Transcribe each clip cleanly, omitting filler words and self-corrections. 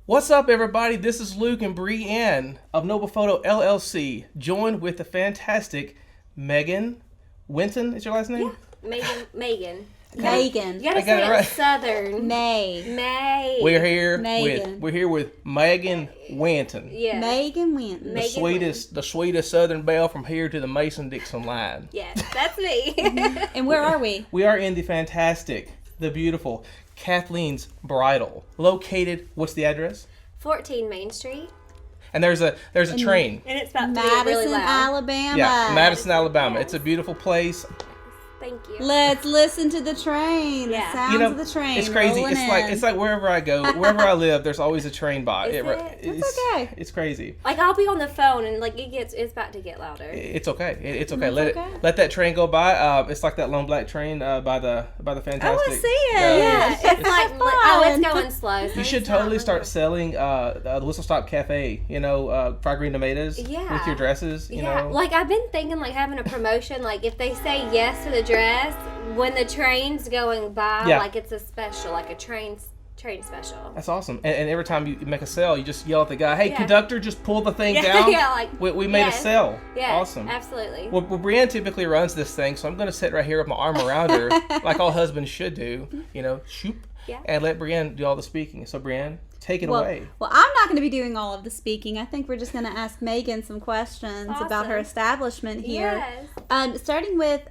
What's up, everybody? This is Luke and Brianne of Noble Photo LLC, joined with the fantastic Megan Winton. Is your last name? Yeah, Megan. Megan. You gotta say it right. Southern. May. We're here Megan. with Megan Winton. Yeah. Megan Winton. The sweetest Southern belle from here to the Mason-Dixon line. Yes, that's me. And where are we? We are in the fantastic, the beautiful Kathleen's Bridal, located. What's the address? 14 Main Street. And there's a train. And it's about to Madison, be really loud. Alabama. Yeah, Madison, Alabama. Yes. It's a beautiful place. Thank you. Let's listen to the train. Yeah. The sounds of the train. It's crazy. rolling It's like wherever I go, wherever I live, there's always a train by. Is it? It's okay. It's crazy. Like I'll be on the phone and like it's about to get louder. It's okay. It's okay. It's okay. Let that train go by. It's like that lone black train by the fantastic. I want to see it. Yeah, it's like fun. it's going slow. So You should totally start selling the Whistle Stop Cafe. Fried green tomatoes. Yeah. With your dresses. You know. Like I've been thinking like having a promotion. Like if they say yes to the dress when the train's going by, like it's a special, like a train special. That's awesome. And every time you make a sale, you just yell at the guy, "Hey, conductor, just pull the thing down." Yeah, like we made a sale. Yeah, awesome. Absolutely. Well, Brianne typically runs this thing, so I'm going to sit right here with my arm around her, like all husbands should do. Shoop, and let Brianne do all the speaking. So, Brianne, take it away. Well, I'm not going to be doing all of the speaking. I think we're just going to ask Megan some questions about her establishment here. Yes. Starting with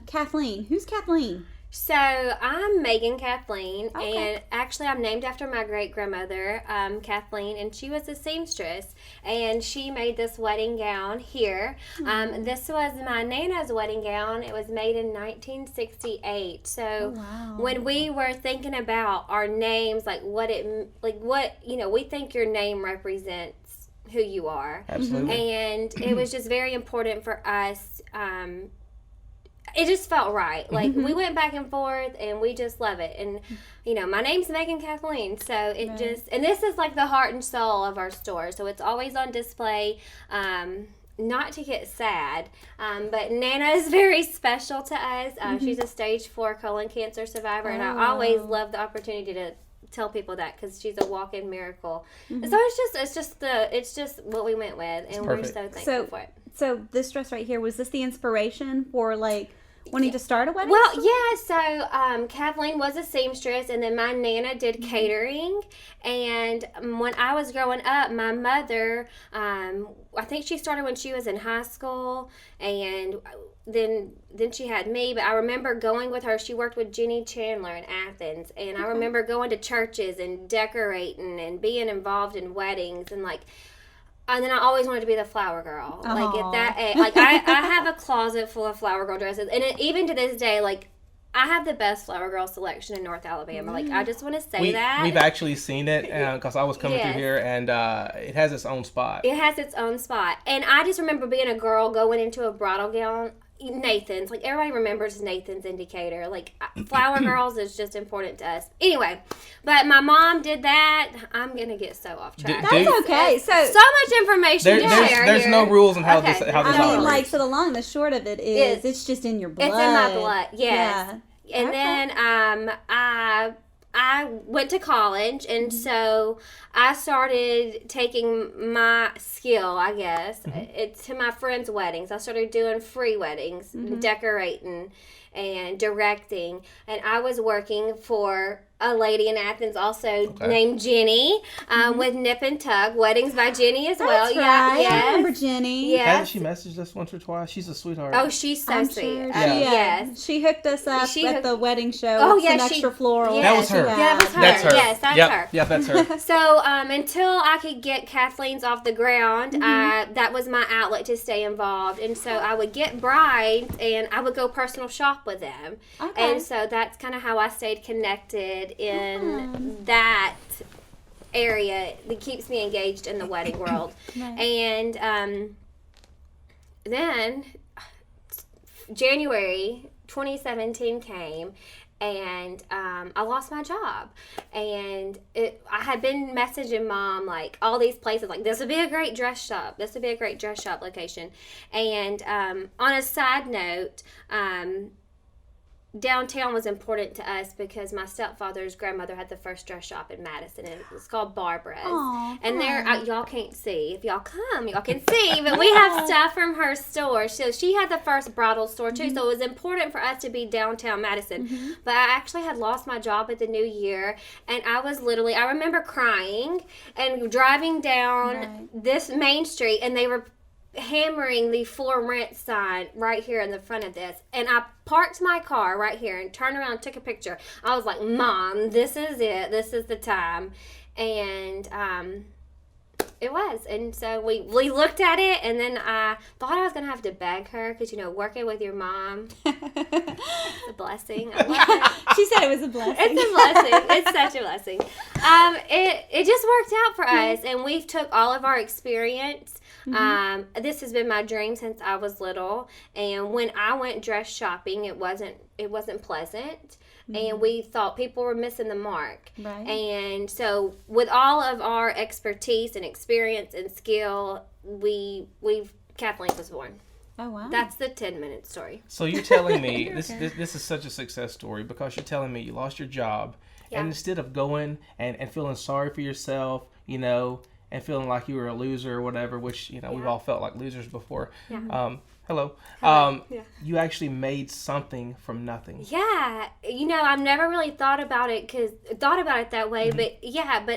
Kathleen. Who's Kathleen? So I'm Megan Kathleen, Okay. and actually I'm named after my great-grandmother, Kathleen, and she was a seamstress, and she made this wedding gown here. This was my Nana's wedding gown. It was made in 1968. So when we were thinking about our names, we think your name represents who you are. Absolutely. And it was just very important for us. It just felt right. Like we went back and forth, and we just love it. And my name's Megan Kathleen, so it and this is like the heart and soul of our store. So it's always on display. Not to get sad, but Nana is very special to us. She's a stage 4 colon cancer survivor, and I always love the opportunity to tell people that because she's a walk-in miracle. And so it's just what we went with, and we're so thankful for it. So this dress right here, was this the inspiration for wanting to start a wedding? Well, yeah, so Kathleen was a seamstress, and then my Nana did catering. And when I was growing up, my mother, I think she started when she was in high school, and then she had me. But I remember going with her. She worked with Jenny Chandler in Athens, and I remember going to churches and decorating and being involved in weddings and then I always wanted to be the flower girl. Aww. Like at that age, I have a closet full of flower girl dresses, and even to this day, I have the best flower girl selection in North Alabama. I just want to say that we've actually seen it because I was coming through here, and it has its own spot. It has its own spot, and I just remember being a girl going into a bridal gown. Nathan's, everybody remembers Nathan's indicator. Flower girls is just important to us. Anyway, but my mom did that. I'm gonna get so off track. That's okay. So much information to share. There's no rules on how this operates. So the long and the short of it is it's just in your blood. It's in my blood. Yes. Yeah. And then I went to college, and so I started taking my skill, I guess, to my friends' weddings. I started doing free weddings, decorating and directing, and I was working for a lady in Athens also named Jenny with Nip and Tug Weddings by Jenny as well. That's Yeah, right. yes. I remember Jenny. Yes. Hasn't she messaged us once or twice? She's a sweetheart. Oh, she's so sweet. Sure Yes. She hooked us up at the wedding show. Oh, with yeah, some extra floral. That was her. Yeah, that was her. That's her. Yes, that's her. Yeah, that's her. So until I could get Kathleen's off the ground, that was my outlet to stay involved. And so I would get brides, and I would go personal shop with them. Okay. And so that's kind of how I stayed connected in that area that keeps me engaged in the wedding world. And then January 2017 came, and I lost my job. And I had been messaging Mom, all these places, this would be a great dress shop. This would be a great dress shop location. And on a side note, downtown was important to us because my stepfather's grandmother had the first dress shop in Madison, and it was called Barbara's. Aww, and there, y'all can't see. If y'all come, y'all can see. But we have stuff from her store. So she had the first bridal store too. So it was important for us to be downtown Madison. But I actually had lost my job at the new year, and I remember crying and driving down this main street, and they were hammering the for rent sign right here in the front of this, and I parked my car right here and turned around and took a picture. I was like, Mom, this is it, this is the time. And it was, and so we looked at it, and then I thought I was gonna have to beg her, because working with your mom, it's a blessing. I love it. She said it was a blessing. It's a blessing. It's such a blessing. It just worked out for us, and we've took all of our experience. This has been my dream since I was little, and when I went dress shopping, it wasn't pleasant, and we thought people were missing the mark. Right. And so with all of our expertise and experience and skill, Kathleen was born. Oh, wow. That's the 10-minute story. So you're telling me this is such a success story, because you're telling me you lost your job, and instead of going and feeling sorry for yourself, and feeling like you were a loser or whatever, which, we've all felt like losers before. Yeah. Hello. You actually made something from nothing. Yeah. I've never really thought about it that way, but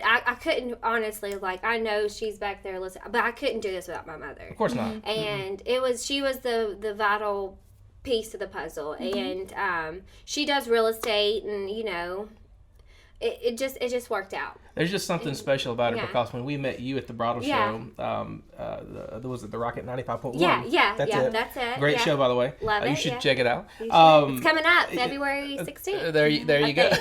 I couldn't honestly, I know she's back there listening, but I couldn't do this without my mother. Of course not. And she was the vital piece of the puzzle. And she does real estate, and it just worked out. There's just something special about it, because when we met you at the Bridal show, was it the Rocket 95.1? Yeah, that's it. Great show, by the way. Love it. You should check it out. It's coming up February 16th. There you go.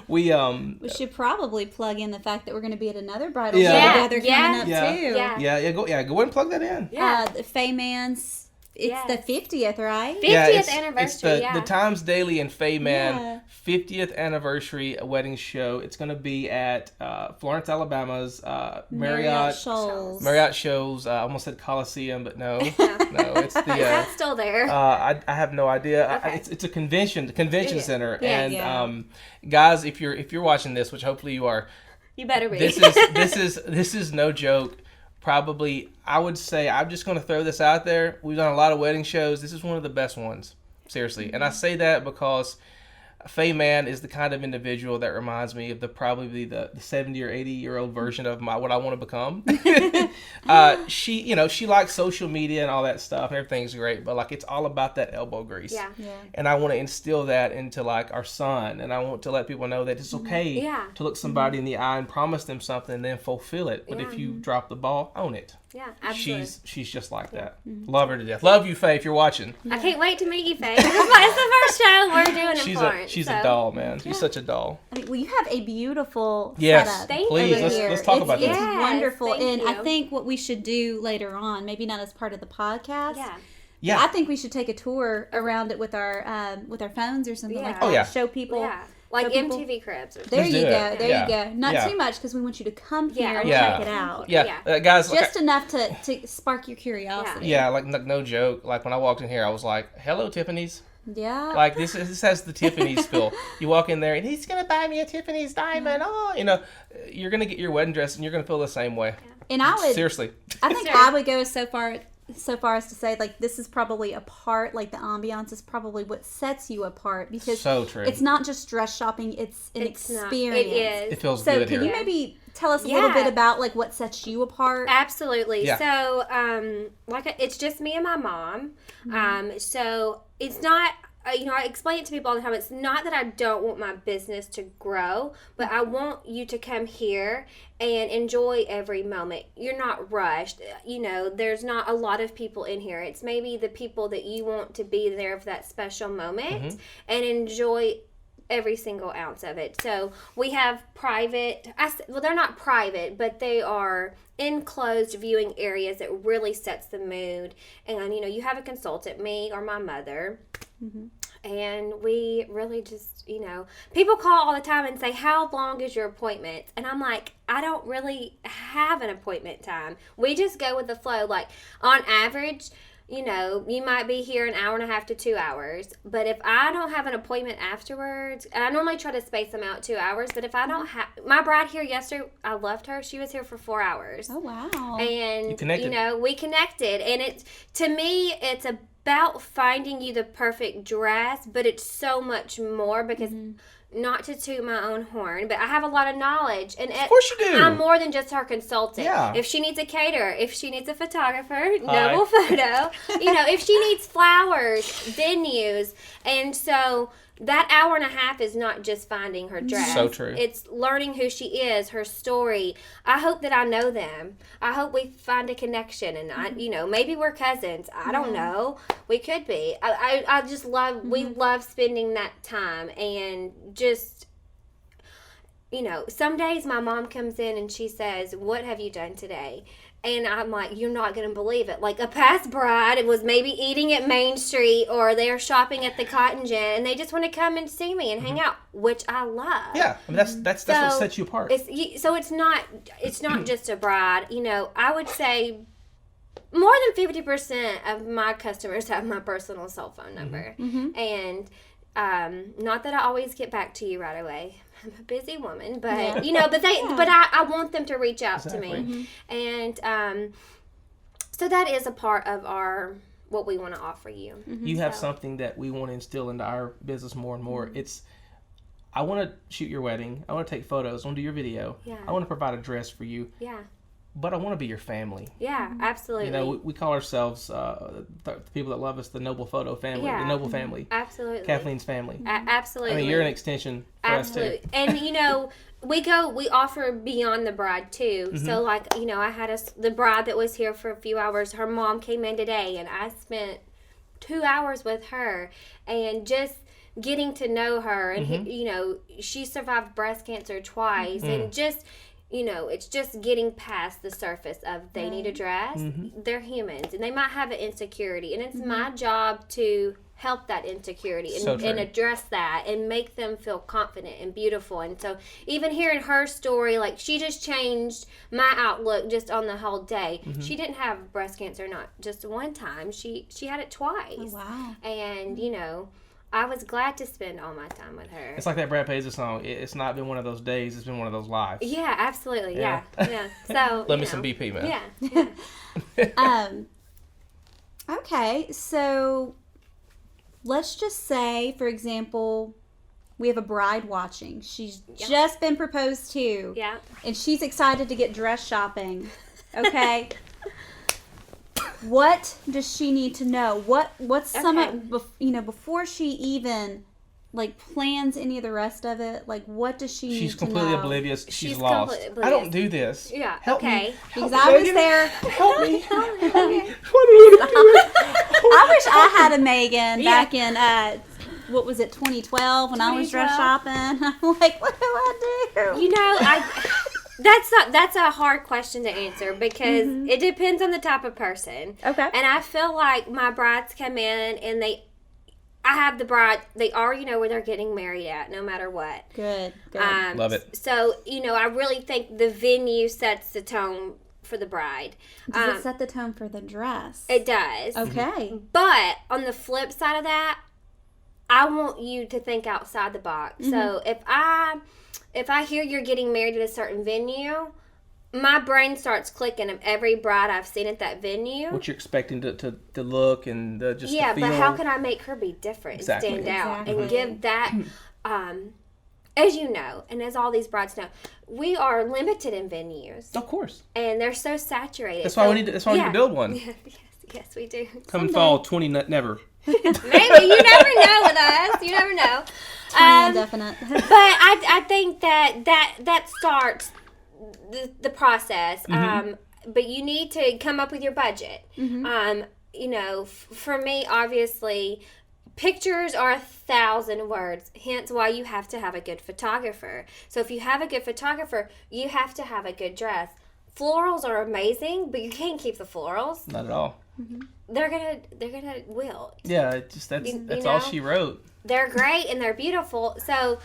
We should probably plug in the fact that we're going to be at another bridal show together coming up too. Go and plug that in. The Faye Man's. It's the 50th, right? 50th anniversary, it's the Times Daily and Faye Man 50th anniversry wedding show. It's going to be at Florence, Alabama's Marriott Shows. I almost said Coliseum, but no, it's the. Is that still there? I have no idea. Okay. It's a convention center, and guys, if you're watching this, which hopefully you are, you better be. This is no joke. Probably, I would say, I'm just going to throw this out there. We've done a lot of wedding shows. This is one of the best ones. Seriously. And I say that because Faye Man is the kind of individual that reminds me of probably the 70 or 80-year-old version of what I want to become. She likes social media and all that stuff, and everything's great, but it's all about that elbow grease. Yeah. And I want to instill that into our son, and I want to let people know that it's okay to look somebody in the eye and promise them something and then fulfill it. But if you drop the ball, own it. Yeah, absolutely. She's just like that. Love her to death. Love you, Faye, if you're watching. I can't wait to meet you, Faye. It's the first show we're doing in Florence. She's a doll, man. She's such a doll. You have a beautiful setup. Thank please, you. let's talk about this. It's wonderful. Thank you. I think what we should do later on, maybe not as part of the podcast. Yeah. I think we should take a tour around it with our phones or something like that. Oh, yeah. Show people. Yeah. Like MTV Cribs. There you go. There you go. Not too much, because we want you to come here and check it out. Yeah. Guys. Just enough to spark your curiosity. Yeah, no joke. When I walked in here, I was like, hello, Tiffany's. Yeah. This has the Tiffany's feel. You walk in there, and he's going to buy me a Tiffany's diamond. Oh, you're going to get your wedding dress, and you're going to feel the same way. And I would. Seriously. I think I would go so far as to say, this is probably a part, the ambiance is probably what sets you apart, because so true. It's not just dress shopping, it's an experience. It is. It feels good here. So can you maybe tell us a little bit about what sets you apart? Absolutely. Yeah. So it's just me and my mom. So it's not, I explain it to people all the time. It's not that I don't want my business to grow, but I want you to come here and enjoy every moment. You're not rushed. There's not a lot of people in here. It's maybe the people that you want to be there for that special moment and enjoy every single ounce of it. So we have private, they're not private, but they are enclosed viewing areas that really sets the mood. And, you have a consultant, me or my mother. And we really just, people call all the time and say, how long is your appointment? And I'm like, I don't really have an appointment time. We just go with the flow. On average, you might be here an hour and a half to 2 hours. But if I don't have an appointment afterwards, and I normally try to space them out 2 hours, but if I don't have, my bride here yesterday, I loved her. She was here for 4 hours. Oh, wow. And, You connected. we connected. And to me, it's about finding you the perfect dress, but it's so much more because... Not to toot my own horn, but I have a lot of knowledge. And Of course you do. I'm more than just her consultant. Yeah. If she needs a caterer, if she needs a photographer, Noble Photo, if she needs flowers, venues. And so that hour and a half is not just finding her dress. So true. It's learning who she is, her story. I hope that I know them. I hope we find a connection. And, maybe we're cousins. I don't know. We could be. I just love, we love spending that time. And just, some days my mom comes in and she says, "What have you done today?" And I'm like, "You're not going to believe it." Like a past bride was maybe eating at Main Street or they're shopping at the Cotton Gin and they just want to come and see me and hang out, which I love. Yeah, I mean, that's what sets you apart. It's not just a bride. I would say more than 50% of my customers have my personal cell phone number. And not that I always get back to you right away. I'm a busy woman, but I want them to reach out to me. And so that is a part of what we want to offer you. You have something that we want to instill into our business more and more. I want to shoot your wedding. I want to take photos. I want to do your video. Yeah. I want to provide a dress for you. Yeah. But I want to be your family. Yeah, absolutely. We call ourselves, the people that love us, the Noble Photo family, the Noble family. Absolutely. Kathleen's family. Absolutely. I mean, you're an extension for us too. And, we offer beyond the bride too. So I had the bride that was here for a few hours. Her mom came in today and I spent 2 hours with her and just getting to know her. And, she survived breast cancer twice and just... it's just getting past the surface of they need a dress. They're humans and they might have an insecurity. And it's my job to help that insecurity and address that and make them feel confident and beautiful. And so even hearing her story, like she just changed my outlook just on the whole day. She didn't have breast cancer, not just one time. She had it twice. Oh, wow. And, I was glad to spend all my time with her. It's like that Brad Paisley song. It's not been one of those days. It's been one of those lives. Yeah, absolutely. Yeah. So Love me some BP, man. Yeah. Okay, so let's just say, for example, we have a bride watching. She's just been proposed to. Yeah. And she's excited to get dress shopping. Okay. What does she need to know? What's some of, before she even plans any of the rest of it? What does she need to know? She's completely oblivious. She's lost. I don't do this. Yeah. Help me. Because I was there. Help me. Help me. I wish I had a Megan back in what was it, 2012 when I was dress shopping. I'm like, what do I do? That's a hard question to answer because it depends on the type of person. Okay. And I feel like my brides come in and I have the bride, they already know where they're getting married at, no matter what. Good. Love it. So, I really think the venue sets the tone for the bride. Does it set the tone for the dress? It does. Okay. But on the flip side of that, I want you to think outside the box. So if I hear you're getting married at a certain venue, my brain starts clicking of every bride I've seen at that venue. What you're expecting to look and just to feel. But how can I make her be different and stand out and give that, as you know, and as all these brides know, we are limited in venues. Of course. And they're so saturated. That's why we need to build one. Yes, we do. Come fall 20, never. Maybe. You never know with us. You never know. Definite. But I think that starts the process. But you need to come up with your budget. For me, obviously, pictures are 1,000 words, hence why you have to have a good photographer. So if you have a good photographer, you have to have a good dress. Florals are amazing, but you can't keep the florals. Not at all. They're gonna wilt. Yeah, that's all she wrote. They're great and they're beautiful. So,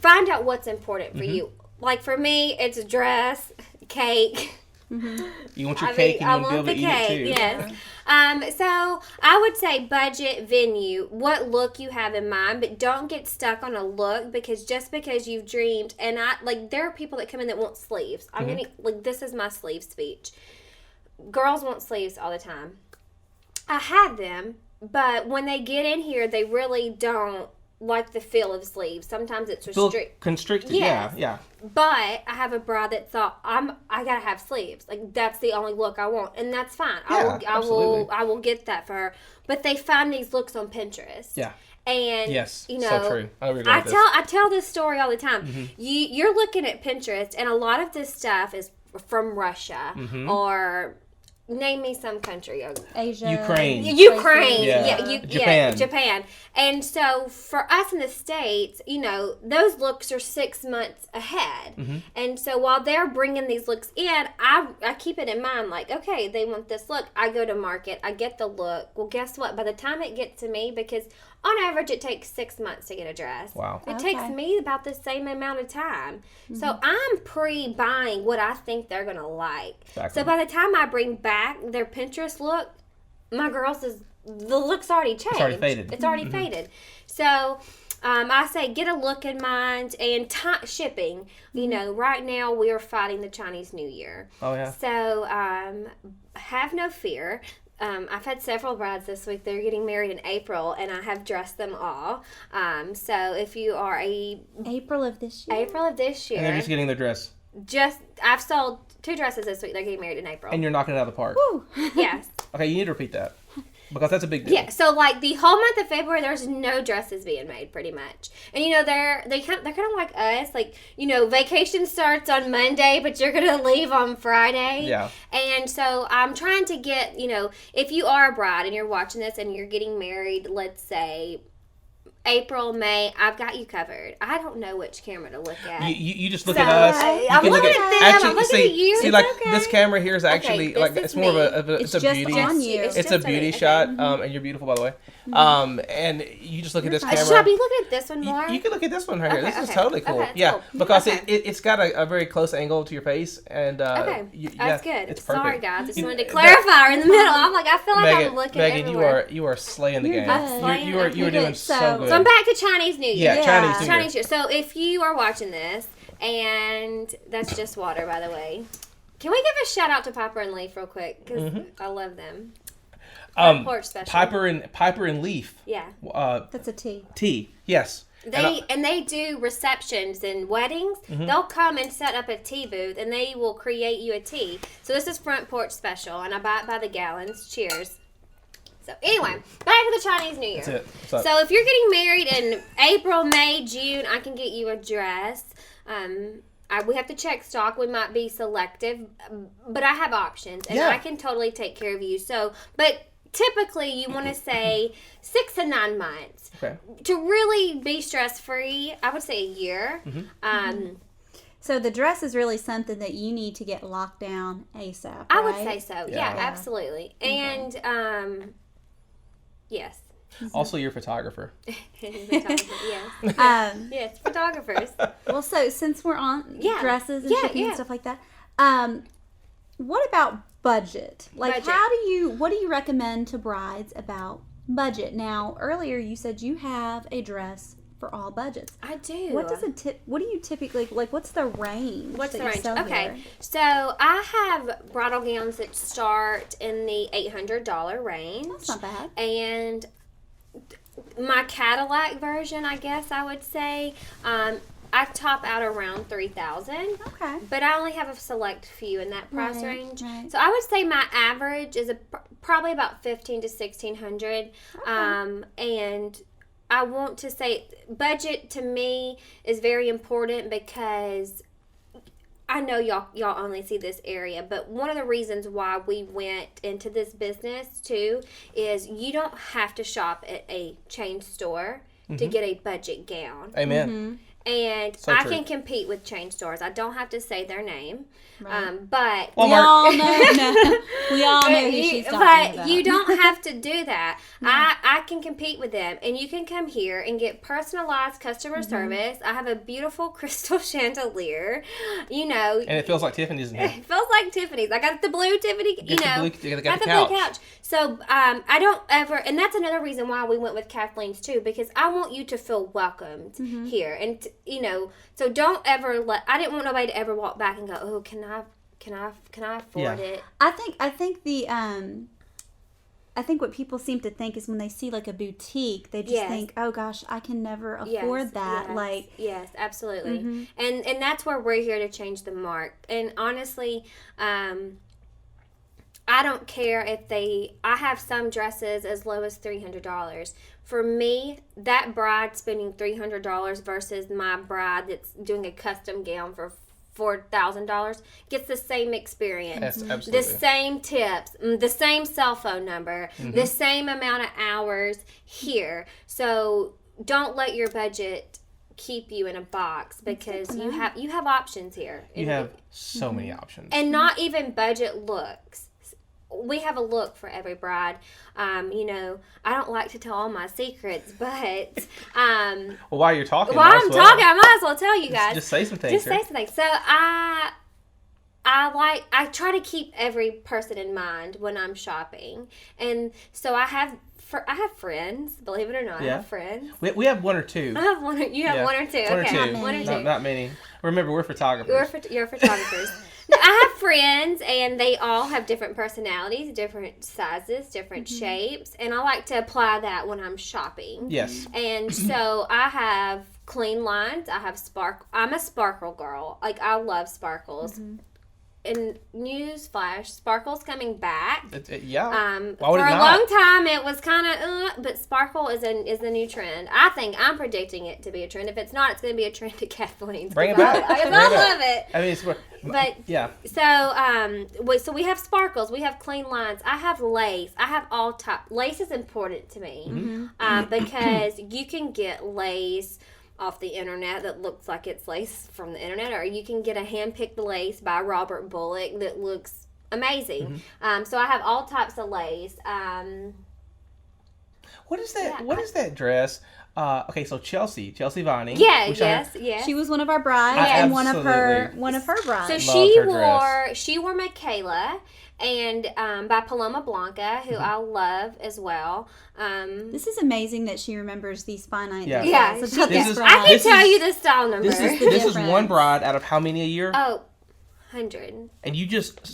find out what's important for you. Like for me, it's a dress, cake. You want your cake and you want to be able to eat it too. Yes. So I would say budget, venue, what look you have in mind, but don't get stuck on a look because just because you've dreamed, and there are people that come in that want sleeves. I'm gonna this is my sleeve speech. Girls want sleeves all the time. I have them, but when they get in here, they really don't like the feel of sleeves. Sometimes it's constricted. Yes. Yeah. But I have a bride that thought I gotta have sleeves. Like that's the only look I want, and that's fine. Yeah, I will get that for her. But they find these looks on Pinterest. Yeah. And yes, you know, so true. I tell this story all the time. You're looking at Pinterest, and a lot of this stuff is from Russia or. Name me some country. Asia. Ukraine. Japan. And so for us in the States, those looks are 6 months ahead. And so while they're bringing these looks in, I keep it in mind like, okay, they want this look. I go to market. I get the look. Well, guess what? By the time it gets to me, because on average it takes 6 months to get a dress. Wow. It takes me about the same amount of time. So I'm pre-buying what I think they're going to like. Exactly. So by the time I bring back their Pinterest look, my girls the look's already changed. It's already faded. So I say get a look in mind and shipping. Right now we are fighting the Chinese New Year. Oh yeah. So have no fear. I've had several brides this week. They're getting married in April, and I have dressed them all. So if you are April of this year, and they're just getting their dress. I've sold 2 dresses this week. They're getting married in April. And you're knocking it out of the park. Woo. Yes. Okay, you need to repeat that. Because that's a big deal. Yeah, so the whole month of February, there's no dresses being made, pretty much. And they're kind of like us, vacation starts on Monday, but you're gonna leave on Friday. Yeah. And so I'm trying to get, if you are a bride and you're watching this and you're getting married, let's say April, May, I've got you covered. I don't know which camera to look at. You just look at us. I'm looking at them. Actually, I'm looking at you. See, this camera here is actually it's more of a it's a beauty. It's a beauty shot. And you're beautiful, by the way. And you just look at this camera. Should I be looking at this one more? You can look at this one right here. This is totally cool. Okay, yeah, cool. because it's got a very close angle to your face, and that's good. It's perfect. Sorry, guys. Just wanted to clarify in the middle. I'm like, I feel like I'm looking everywhere. you are slaying the game. You are doing so good. So I'm back to Chinese New Year. Yeah, Chinese New Year. So if you are watching this, and that's just water, by the way. Can we give a shout out to Piper and Leaf real quick? Because I love them. Porch special. Piper and Leaf. Yeah. That's a tea. Tea, yes. They do receptions and weddings. They'll come and set up a tea booth, and they will create you a tea. So this is Front Porch Special, and I buy it by the gallons. Cheers. So anyway, back to the Chinese New Year. That's it. So if you're getting married in April, May, June, I can get you a dress. We have to check stock. We might be selective, but I have options, and I can totally take care of you. So, but typically you want to say 6 to 9 months. Okay. To really be stress-free, I would say a year. So the dress is really something that you need to get locked down ASAP, right? I would say so. Yeah. Absolutely. And yes. Also, your photographer. Yes. Yes, photographers. Well, so since we're on dresses and shipping and stuff like that, what about budget? Like, what do you recommend to brides about budget? Now, earlier you said you have a dress for all budgets. I do. What do you typically like? What's the range? Okay, so I have bridal gowns that start in the $800 range. That's not bad. And my Cadillac version, I guess I would say, I top out around $3,000. Okay. But I only have a select few in that price range. Right. So I would say my average is probably about $1,500 to $1,600. Okay. And I want to say budget to me is very important because I know y'all only see this area, but one of the reasons why we went into this business too is you don't have to shop at a chain store to get a budget gown. Amen. And So I true. can compete with chain stores. I don't have to say their name. Right. But we all know. We all know who she's talking about. But you don't have to do that. I can compete with them, and you can come here and get personalized customer service. I have a beautiful crystal chandelier, you know. And it feels like Tiffany's in here. It feels like Tiffany's. I got the blue Tiffany, you know. Got the blue couch. So I don't ever, and that's another reason why we went with Kathleen's too, because I want you to feel welcomed here, and you know. So don't ever I didn't want nobody to ever walk back and go, oh, can I afford it? I think the I think what people seem to think is when they see like a boutique, they just think, oh gosh, I can never afford that. Yes, like, yes, absolutely. And that's where we're here to change the mark. And honestly, I don't care if I have some dresses as low as $300. For me, that bride spending $300 versus my bride that's doing a custom gown for $4,000 gets the same experience. Yes, absolutely. The same tips, the same cell phone number, the same amount of hours here. So don't let your budget keep you in a box, because you have options here. You have so many options. And not even budget looks. We have a look for every bride. You know, I don't like to tell all my secrets, but well, while you're talking, while I'm talking, I might as well tell you guys. Just say some things. Say some things. So I try to keep every person in mind when I'm shopping, and so I have friends. Believe it or not, I have friends. We have one or two. I have one. You have one or two. One Okay, or two. One or two. Not many. Remember, we're photographers. You're photographers. I have friends, and they all have different personalities, different sizes, different shapes, and I like to apply that when I'm shopping. Yes. And so I have clean lines. I have I'm a sparkle girl. Like, I love sparkles. And newsflash, sparkle's coming back. Yeah. Why For would it a not? long time, it was kind of, but sparkle is the new trend. I think I'm predicting it to be a trend. If it's not, it's going to be a trend to Kathleen's. Bring it back. I love it. I mean, it's But yeah. So we have sparkles. We have clean lines. I have lace. I have all type. Lace is important to me because you can get lace off the internet that looks like it's lace from the internet, or you can get a hand-picked lace by Robert Bullock that looks amazing. So I have all types of lace. What is that? What is that dress? Okay, so Chelsea Vining. Yes. she was one of our brides and one of her brides. So she wore Michaela, and by Paloma Blanca, who I love as well. This is amazing that she remembers these finite details. Yeah, I can tell you the style number. This is one bride out of how many a year? Oh, 100. And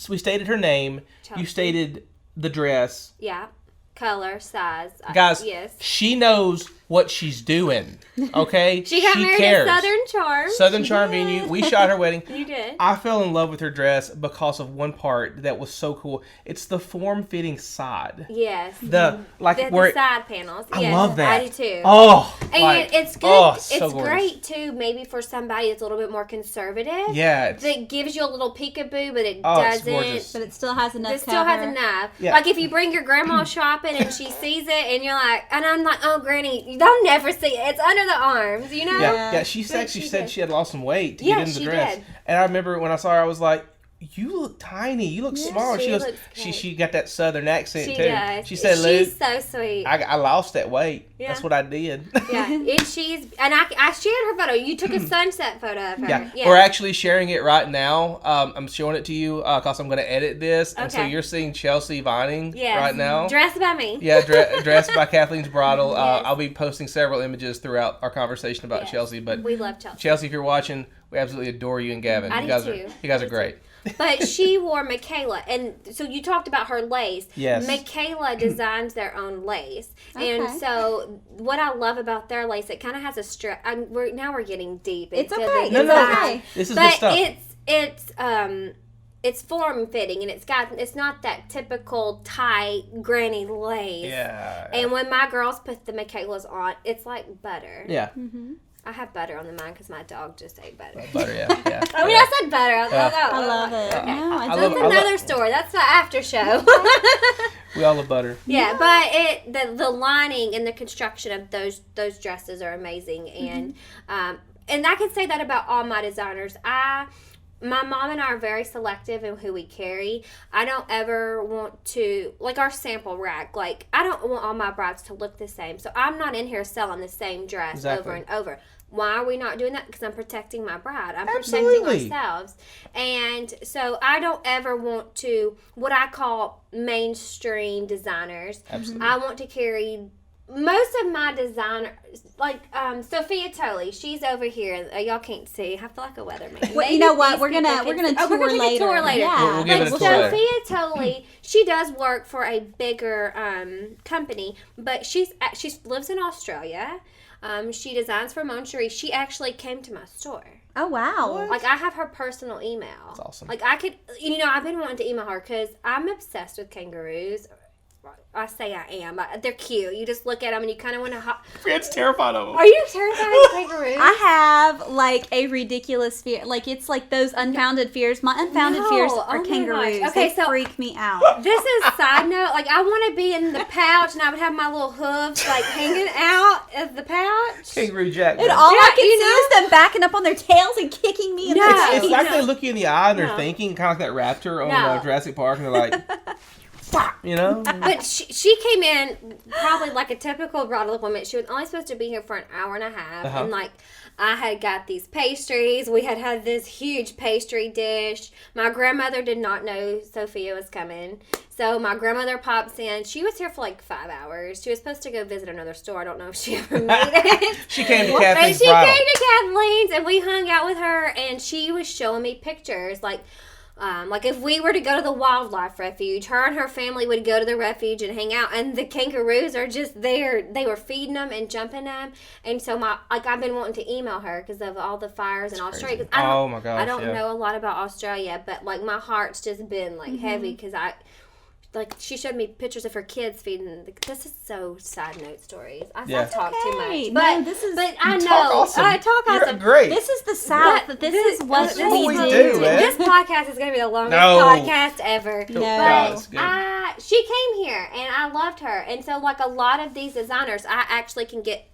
we stated her name. Chelsea. You stated the dress. Yeah. Color, size. Guys, yes. She knows what she's doing. Okay? She got married cares. at Southern Charm. Southern Charm venue. We shot her wedding. You did. I fell in love with her dress because of one part that was so cool. It's the form-fitting side. Yes. The side panels. I love that. I do too. Oh, and it's good. Oh, it's so great too, maybe for somebody that's a little bit more conservative. Yeah. That gives you a little peekaboo, but it it's gorgeous. doesn't. But it still has enough. It still has enough. Yeah. Like if you bring your grandma shopping and she sees it, and you're like, and I'm like, oh, Granny, they'll never see it. It's under the arms, you know. Yeah. She said she had lost some weight to get in the dress. Did. And I remember when I saw her, I was like, you look tiny. You look small. She got that southern accent she too. Does. She said, Luke, she's so sweet. I lost that weight. Yeah. That's what I did. Yeah, and I shared her photo. You took a sunset photo of her. Yeah. We're actually sharing it right now. I'm showing it to you because I'm going to edit this. And so you're seeing Chelsea Vining right now. Dressed by me. Yeah, dressed by Kathleen's Bridal. Yes. I'll be posting several images throughout our conversation about Chelsea. But we love Chelsea. Chelsea, if you're watching, we absolutely adore you and Gavin. I do too. You guys are great. But she wore Michaela, and so you talked about her lace. Yes. Michaela designs their own lace, and so what I love about their lace, it kind of has a strap. We're getting deep. It's into okay. The okay. This is good stuff. It's form fitting, and it's not that typical tight granny lace. Yeah. And when my girls put the Michaelas on, it's like butter. Yeah. Mm-hmm. I have butter on the mine because my dog just ate butter. Butter, yeah. I mean, I said butter. I love it. Okay. No, That's another story. That's the after show. We all love butter. Yeah, but the lining and the construction of those dresses are amazing, and and I can say that about all my designers. My mom and I are very selective in who we carry. I don't ever want to, like our sample rack, like I don't want all my brides to look the same. So I'm not in here selling the same dress over and over. Why are we not doing that? Because I'm protecting my bride. I'm protecting ourselves. And so I don't ever want to, what I call mainstream designers. Absolutely. I want to carry most of my designers, like Sophia Tolley, she's over here. Y'all can't see. I feel like a weatherman. Well, you know what? We're gonna tour later. Yeah. We'll give it a tour. Sophia Tolley, she does work for a bigger company, but she lives in Australia. She designs for Moncherie. She actually came to my store. Oh, wow. What? Like, I have her personal email. That's awesome. Like, I could, I've been wanting to email her because I'm obsessed with kangaroos. I say I am. They're cute. You just look at them and you kind of want to hop. Fred's terrified of them. Are you terrified of kangaroos? I have, like, a ridiculous fear. Like, it's like those unfounded fears. My unfounded fears are kangaroos. Okay, they so freak me out. This is side note. Like, I want to be in the pouch and I would have my little hooves, like, hanging out of the pouch. Kangaroo Jack. And all I can see is them backing up on their tails and kicking me in the face. It's like they look you in the eye and they're thinking, kind of like that raptor on Jurassic Park, and they're like, you know? But she came in probably like a typical bridal woman. She was only supposed to be here for an hour and a half. And like, I had got these pastries. We had this huge pastry dish. My grandmother did not know Sophia was coming. So my grandmother pops in. She was here for like 5 hours. She was supposed to go visit another store. I don't know if she ever made it. She came to Kathleen's She bridal. came to Kathleen's and we hung out with her. And she was showing me pictures like if we were to go to the wildlife refuge, her and her family would go to the refuge and hang out, and the kangaroos are just there. They were feeding them and jumping them, and so I've been wanting to email her because of all the fires in Australia. Oh my gosh! I don't know a lot about Australia, but like my heart's just been like heavy because she showed me pictures of her kids feeding. This is so side note stories. I talk too much, but I know awesome. I talk awesome. You're great. This is the South. This is what we do. This podcast is going to be the longest podcast ever. No. But she came here and I loved her, and so like a lot of these designers, I actually can get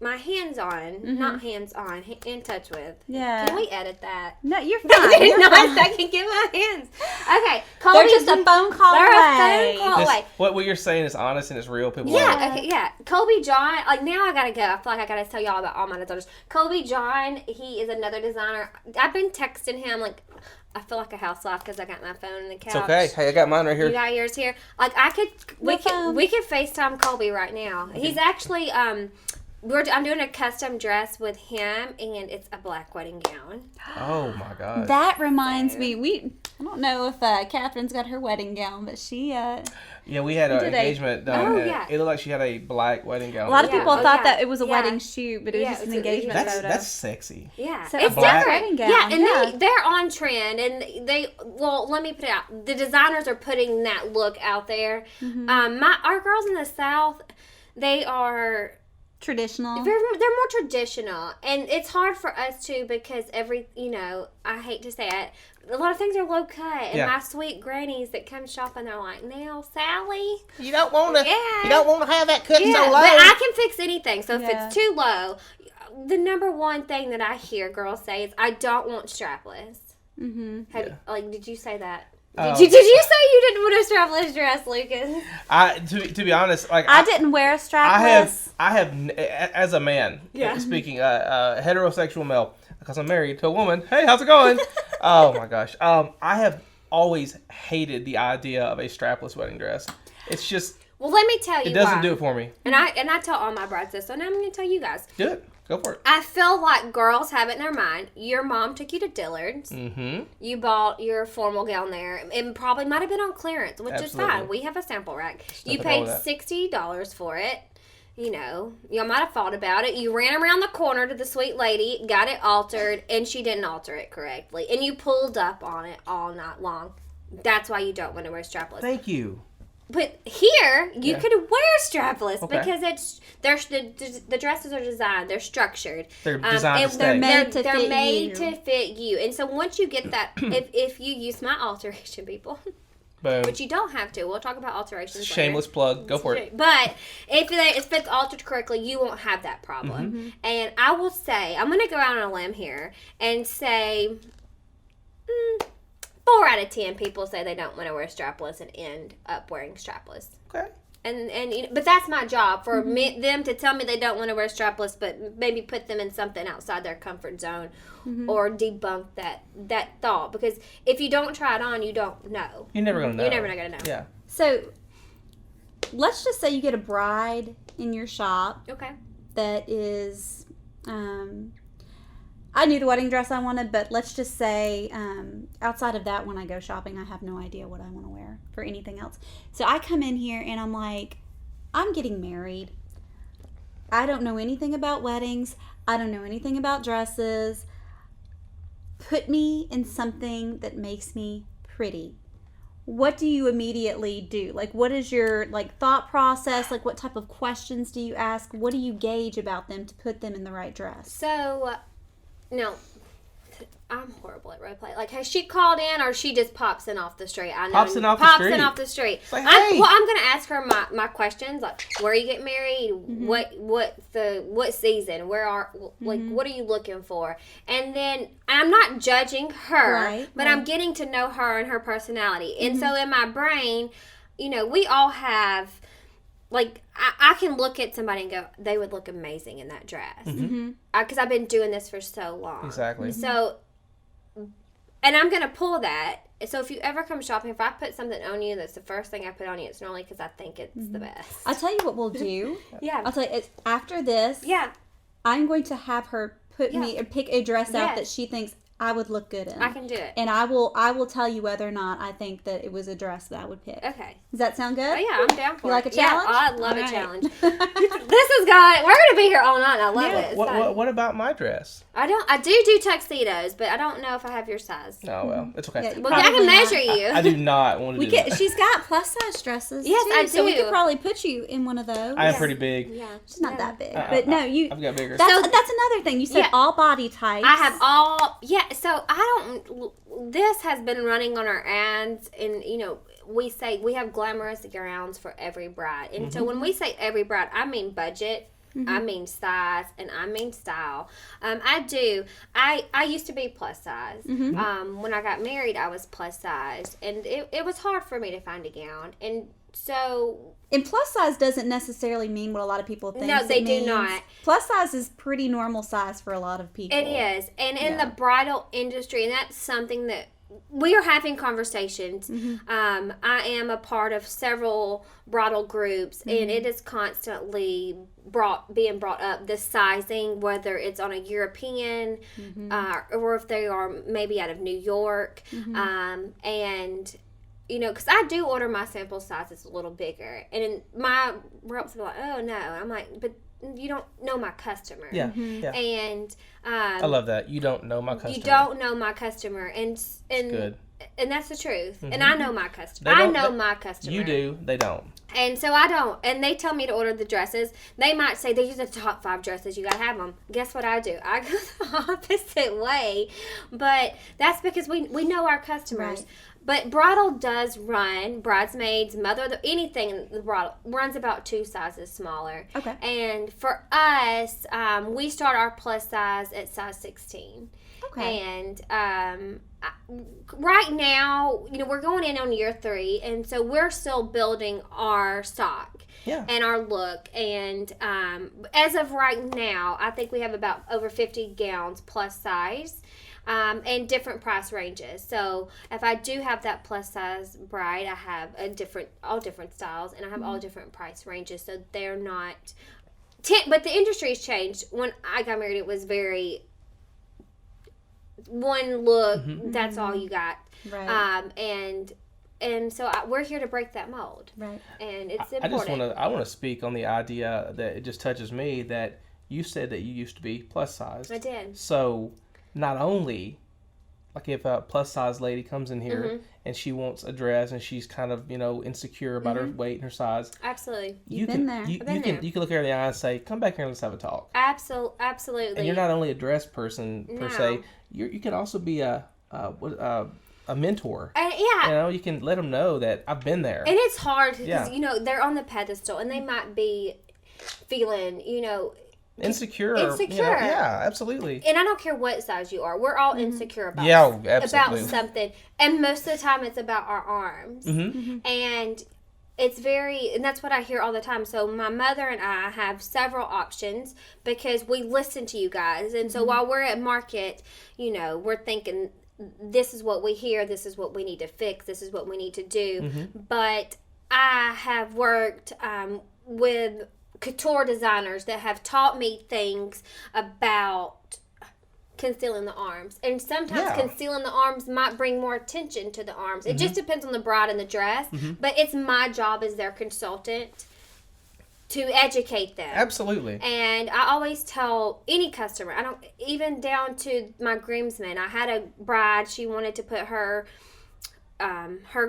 my hands on, not hands on, in touch with. Yeah. Can we edit that? No, you're fine. You're fine. I can get my hands. Okay. They're just a phone call away. What you're saying is honest and it's real. People Colby John, like now I gotta go. I feel like I gotta tell y'all about all my designers. Colby John, he is another designer. I've been texting him like, I feel like a housewife because I got my phone in the couch. It's okay. Hey, I got mine right here. You got yours here. Like we could FaceTime Colby right now. He's actually I'm doing a custom dress with him, and it's a black wedding gown. Oh my God! That reminds me. I don't know if Catherine's got her wedding gown, but she. We had an engagement done. It looked like she had a black wedding gown. A lot of people thought that it was a wedding shoot, but it was just an engagement photo. That's sexy. Yeah, so it's black different. Wedding gown. Yeah, and they're on trend, and let me put it out. The designers are putting that look out there. Mm-hmm. Our girls in the South, they are traditional. They're more traditional, and it's hard for us too because I hate to say it, a lot of things are low cut, and my sweet grannies that come shopping, they're like, "Now, Sally, you don't want to have that cut so low." But I can fix anything. So if it's too low, the number one thing that I hear girls say is, "I don't want strapless." Mm-hmm. Did you say that? Did you say you didn't want a strapless dress, Lucas? To be honest, I didn't wear a strapless. I have as a man, speaking, heterosexual male, because I'm married to a woman. Hey, how's it going? Oh my gosh. I have always hated the idea of a strapless wedding dress. It's just. Well, let me tell you. It doesn't do it for me. And I tell all my brides this, so now I'm going to tell you guys. Do it. Go for it. I feel like girls have it in their mind. Your mom took you to Dillard's. Mm-hmm. You bought your formal gown there. It probably might have been on clearance, which is fine. We have a sample rack. You paid $60 for it. Y'all might have thought about it. You ran around the corner to the sweet lady, got it altered, and she didn't alter it correctly. And you pulled up on it all night long. That's why you don't want to wear strapless. Thank you. But here, you could wear strapless because the dresses are designed. They're structured. They're designed to they're stay. made to fit you. And so once you get that, if you use my alteration, people, Boom. But you don't have to. We'll talk about alterations Shameless later. plug. Go for it. But if it's altered correctly, you won't have that problem. Mm-hmm. And I will say, I'm going to go out on a limb here and say 4 out of 10 people say they don't want to wear strapless and end up wearing strapless. Okay. But that's my job for them to tell me they don't want to wear strapless, but maybe put them in something outside their comfort zone, or debunk that thought. Because if you don't try it on, you don't know. You're never gonna know. You're never gonna know. Yeah. So, let's just say you get a bride in your shop. Okay. That is, I knew the wedding dress I wanted, but let's just say outside of that, when I go shopping, I have no idea what I want to wear for anything else. So I come in here and I'm like, I'm getting married. I don't know anything about weddings. I don't know anything about dresses. Put me in something that makes me pretty. What do you immediately do? Like, what is your thought process? Like, what type of questions do you ask? What do you gauge about them to put them in the right dress? So, no, I'm horrible at role play. Like, has she called in, or she just pops in off the street? I know. Pops in off the street. Like, hey. I'm going to ask her my questions, like, where you get married, what season, what are you looking for? And then I'm not judging her, but I'm getting to know her and her personality. And so in my brain, we all have. Like, I can look at somebody and go, they would look amazing in that dress. Because I've been doing this for so long. Exactly. So, and I'm going to pull that. So if you ever come shopping, if I put something on you that's the first thing I put on you, it's normally because I think it's the best. I'll tell you what we'll do. Yeah. I'll tell you, after this, I'm going to have her pick a dress out that she thinks I would look good in. I can do it. And I will tell you whether or not I think that it was a dress that I would pick. Okay. Does that sound good? Oh, yeah, I'm down for it. You like a challenge? Yeah, I love a challenge. This is going, we're going to be here all night. I love it. What about my dress? I do tuxedos, but I don't know if I have your size. Oh, well, it's okay. Yeah, well, I can measure you. I do not want to do that. She's got plus size dresses. Yes, too, I do. So we could probably put you in one of those. I am pretty big. Yeah. She's not that big. But no, I've got bigger. That's another thing. You said all body types. I have all, so this has been running on our ads, and, we say we have glamorous gowns for every bride. And so when we say every bride, I mean budget, I mean size, and I mean style. I used to be plus size. When I got married, I was plus size, and it was hard for me to find a gown. And so... And plus size doesn't necessarily mean what a lot of people think. No, they do not. Plus size is pretty normal size for a lot of people. It is. And in the bridal industry, and that's something that we are having conversations. I am a part of several bridal groups, and it is constantly being brought up, the sizing, whether it's on a European or if they are maybe out of New York. And... because I do order my sample sizes a little bigger. And my reps are like, oh, no. I'm like, but you don't know my customer. Yeah. And I love that. You don't know my customer. You don't know my customer. And good. And that's the truth. And I know my customer. My customer. You do. They don't. And so I don't. And they tell me to order the dresses. They might say, these are the top 5 dresses. You got to have them. Guess what I do? I go the opposite way. But that's because we know our customers. Right. But bridal does run, bridesmaids, anything in the bridal runs about 2 sizes smaller. Okay. And for us, we start our plus size at size 16. Okay. And right now, we're going in on year 3, and so we're still building our stock and our look. And as of right now, I think we have about over 50 gowns plus size. And different price ranges. So if I do have that plus size bride, I have all different styles, and I have all different price ranges. So they're not, but the industry's changed. When I got married, it was very one look. That's all you got. Right. And so we're here to break that mold. Right. And it's important. I want to speak on the idea that it just touches me that you said that you used to be plus size. I did. So. Not only, like if a plus size lady comes in here and she wants a dress and she's kind of, insecure about her weight and her size. Absolutely. You've been there. You can look her in the eye and say, come back here and let's have a talk. Absolutely. And you're not only a dress person per se, you can also be a a mentor. Yeah. You can let them know that I've been there. And it's hard because, they're on the pedestal and they might be feeling, insecure. Yeah, absolutely. And I don't care what size you are. We're all insecure about about something. And most of the time it's about our arms. And it's and that's what I hear all the time. So my mother and I have several options because we listen to you guys. And so while we're at market, we're thinking, this is what we hear, this is what we need to fix, this is what we need to do. But I have worked with couture designers that have taught me things about concealing the arms. And sometimes concealing the arms might bring more attention to the arms. It just depends on the bride and the dress. But it's my job as their consultant to educate them. Absolutely. And I always tell any customer, even down to my groomsmen. I had a bride, she wanted to put her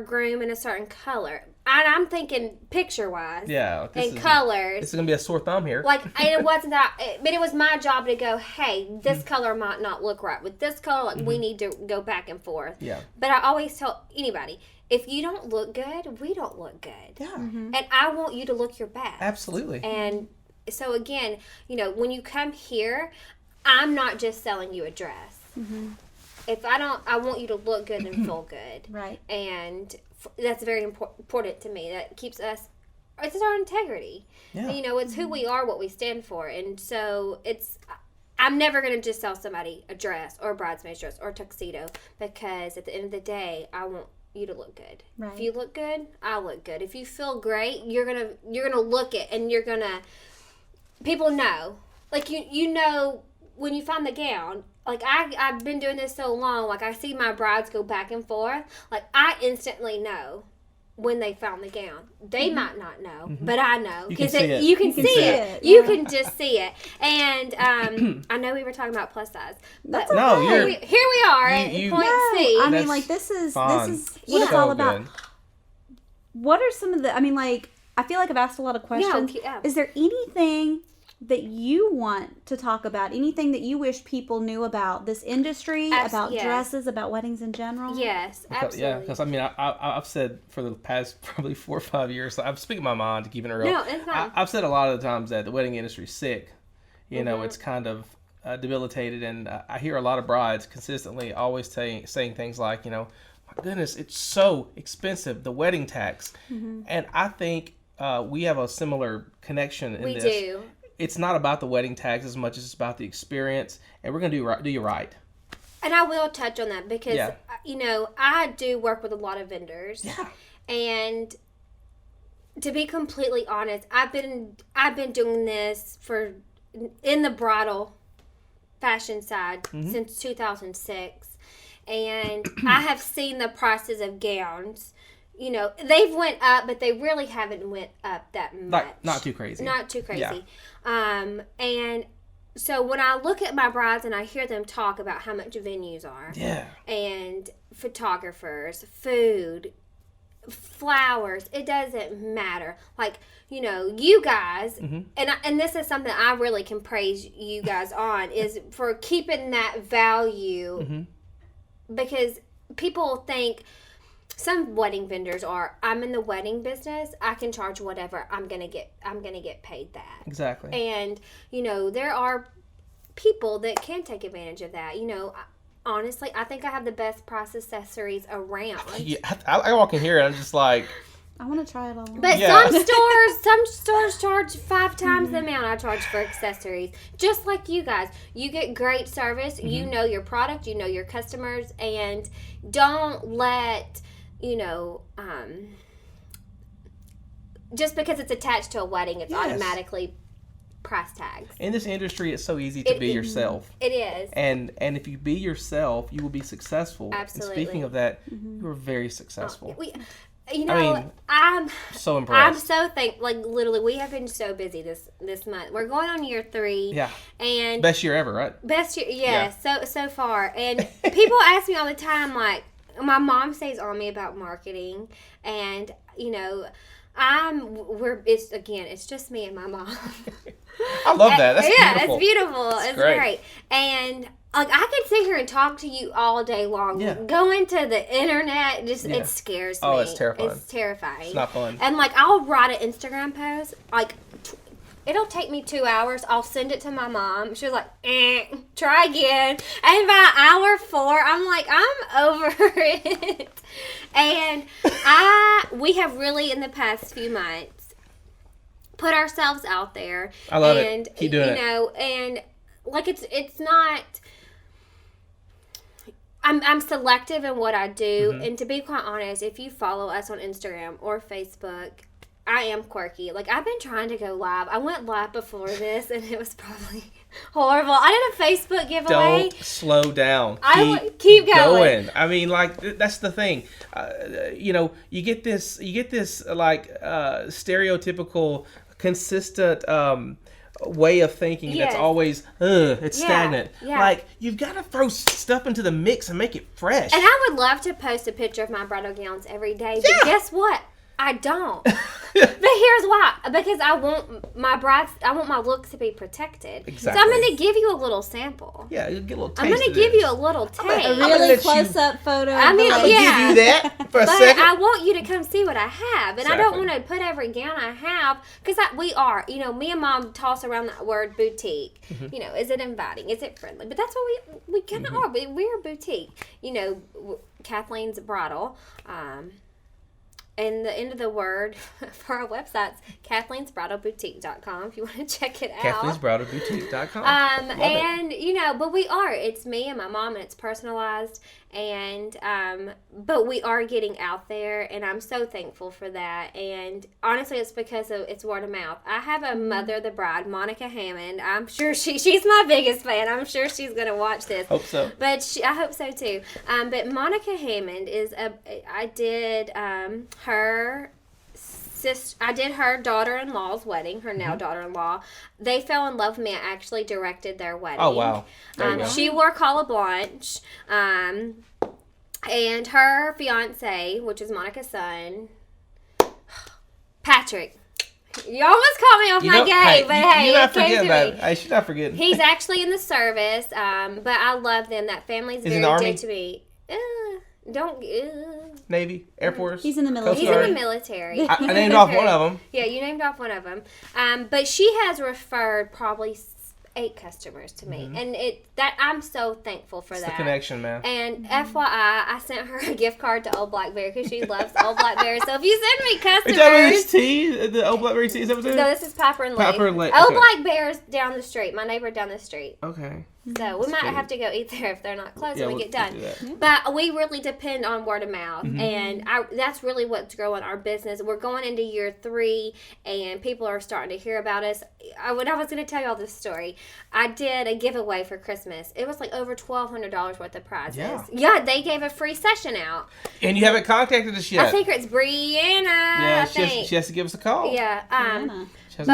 groom in a certain color. And I'm thinking picture-wise. Yeah. And colors. This is going to be a sore thumb here. It wasn't that, but it was my job to go, hey, this color might not look right with this color. We need to go back and forth. Yeah. But I always tell anybody, if you don't look good, we don't look good. Yeah. And I want you to look your best. Absolutely. And so again, when you come here, I'm not just selling you a dress. If I want you to look good and feel good. Right. And that's very important to me. That keeps us, it's our integrity. Yeah. It's who we are, what we stand for. And so I'm never going to just sell somebody a dress or a bridesmaid's dress or a tuxedo, because at the end of the day, I want you to look good. Right. If you look good, I look good. If you feel great, you're gonna look it, and you're gonna. People know, when you find the gown. I've been doing this so long. I see my brides go back and forth. I instantly know when they found the gown. They might not know, but I know because you can see it. You can just see it. And I know we were talking about plus size, but here we are at point C. I mean, this is what it's all about. Good. What are some of the? I mean, I feel like I've asked a lot of questions. Yeah. Is there anything that you want to talk about? Anything that you wish people knew about this industry, about dresses, about weddings in general? Yes, absolutely. Yeah, because I've said for the past probably 4 or 5 years, I'm speaking my mind to keeping it real. No, it's fine. I've said a lot of the times that the wedding industry is sick. It's kind of debilitated, and I hear a lot of brides consistently always saying things like, my goodness, it's so expensive, the wedding tax. And I think we have a similar connection in this. We do. It's not about the wedding tax as much as it's about the experience, and we're going to do you right. And I will touch on that because, I do work with a lot of vendors. Yeah. And to be completely honest, I've been doing this in the bridal fashion side since 2006. And I have seen the prices of gowns. They've went up, but they really haven't went up that much. Not too crazy. Not too crazy. Yeah. And so when I look at my brides and I hear them talk about how much venues are. Yeah. And photographers, food, flowers, it doesn't matter. You guys, and this is something I really can praise you guys on, is for keeping that value. Because people think, some wedding vendors I'm in the wedding business, I can charge whatever, I'm gonna get paid that. Exactly. And there are people that can take advantage of that. Honestly, I think I have the best price accessories around. Yeah, I walk in here and I'm just like, I want to try it all. But some stores charge 5 times the amount I charge for accessories. Just like you guys, you get great service. You know your product, you know your customers, and don't let just because it's attached to a wedding, it's automatically price tags. In this industry, it's so easy to be yourself. It is. And if you be yourself, you will be successful. Absolutely. And speaking of that, you are very successful. I'm so impressed. I'm so literally, we have been so busy this month. We're going on year 3. Yeah. And best year ever, right? Best year, yeah. So far. And people ask me all the time, my mom stays on me about marketing, and it's just me and my mom. I love that. That's beautiful. Yeah, it's beautiful. It's great. And like, I could sit here and talk to you all day long. Yeah. Going to the internet, it scares me. Oh, it's terrifying. It's terrifying. It's not fun. And, like, I'll write an Instagram post, like, it'll take me 2 hours. I'll send it to my mom. She was like, try again. And by hour 4, I'm like, I'm over it. And we have really, in the past few months, put ourselves out there. I love it. Keep doing it. You know, and, like, it's not... I'm selective in what I do. Mm-hmm. And to be quite honest, if you follow us on Instagram or Facebook... I am quirky. Like, I've been trying to go live. I went live before this, and it was probably horrible. I did a Facebook giveaway. Don't slow down. Keep going. I mean, like, that's the thing. You know, you get this like stereotypical, consistent way of thinking that's always it's stagnant. Yeah. Like, you've got to throw stuff into the mix and make it fresh. And I would love to post a picture of my bridal gowns every day, but guess what? I don't. But here's why. Because I want my looks to be protected. Exactly. So I'm going to give you a little sample. Yeah, you'll get a little taste. I'm going to give you a little taste. A really close-up photo. I mean, I'm going to give you that for a second. I want you to come see what I have. And exactly. I don't want to put every gown I have. Because we are. You know, me and Mom toss around that word boutique. Mm-hmm. You know, is it inviting? Is it friendly? But that's what we kind of are. We're a boutique. You know, Kathleen's Bridal. And the end of the word for our website's KathleensBridalBoutique.com if you want to check it out. KathleensBridalBoutique.com. And, you know, but we are. It's me and my mom, and it's personalized. And, but we are getting out there, and I'm so thankful for that. And honestly, it's because it's word of mouth. I have a mother of the bride, Monica Hammond. I'm sure she's my biggest fan. I'm sure she's going to watch this. Hope so. But I hope so too. But Monica Hammond I did her sister. I did her daughter-in-law's wedding. Her now daughter-in-law. They fell in love with me. I actually directed their wedding. Oh wow! She wore cala blanche. And her fiance, which is Monica's son, Patrick. You almost caught me off my game, but hey, you're not it came forgetting to that. me. I should not forget. He's actually in the service, but I love them. That family's very dear to me. Navy, Air Force. He's in the military. He's in the military. I named off one of them. Yeah, you named off one of them. But she has referred probably 8 customers to me, and I'm so thankful for that. It's the connection, man. And FYI, I sent her a gift card to Old Blackberry because she loves Old Blackberry. So if you send me customers, are you talking about this tea, the Old Blackberry tea? Is that what it is? No, this is Piper and Lake. Piper and Lake. Old Blackberry's down the street. My neighbor down the street. Okay. So we might have to go eat there if they're not closed when we get done. Yeah. But we really depend on word of mouth, and that's really what's growing our business. We're going into year 3, and people are starting to hear about us. When I was going to tell you all this story, I did a giveaway for Christmas. It was like over $1,200 worth of prizes. Yeah, they gave a free session out. And you haven't contacted us yet. I think it's Brianna. Yeah, she has to give us a call. Yeah. But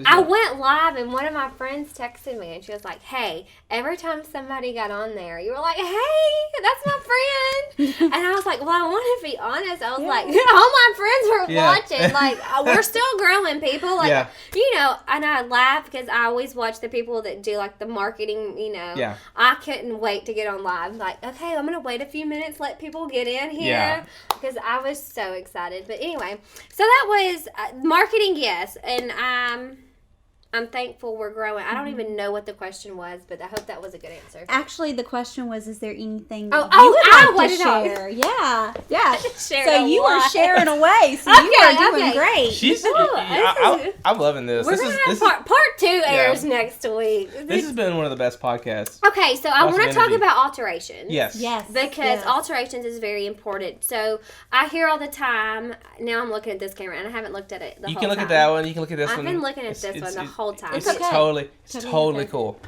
I went live, and one of my friends texted me, and she was like, hey, every time somebody got on there, you were like, hey, that's my friend. And I was like, well, I want to be honest. I was like, all my friends were watching. Like, we're still growing, people. Like, you know, and I laugh because I always watch the people that do, like, the marketing, you know. Yeah. I couldn't wait to get on live. Like, okay, I'm going to wait a few minutes, let people get in here. Because I was so excited. But anyway, so that was marketing, yes. And I'm thankful we're growing. I don't even know what the question was, but I hope that was a good answer. Actually, the question was, is there anything that you would like to share? Yeah. So you are sharing away, so you are doing great. I'm loving this. We're going to have part 2 airs next week. This has been one of the best podcasts. Okay, so I want to talk about alterations. Yes. Because alterations is very important. So I hear all the time, now I'm looking at this camera, and I haven't looked at it the whole time. You can look at that one, you can look at this one. I've been looking at this one the whole time. It's totally cool.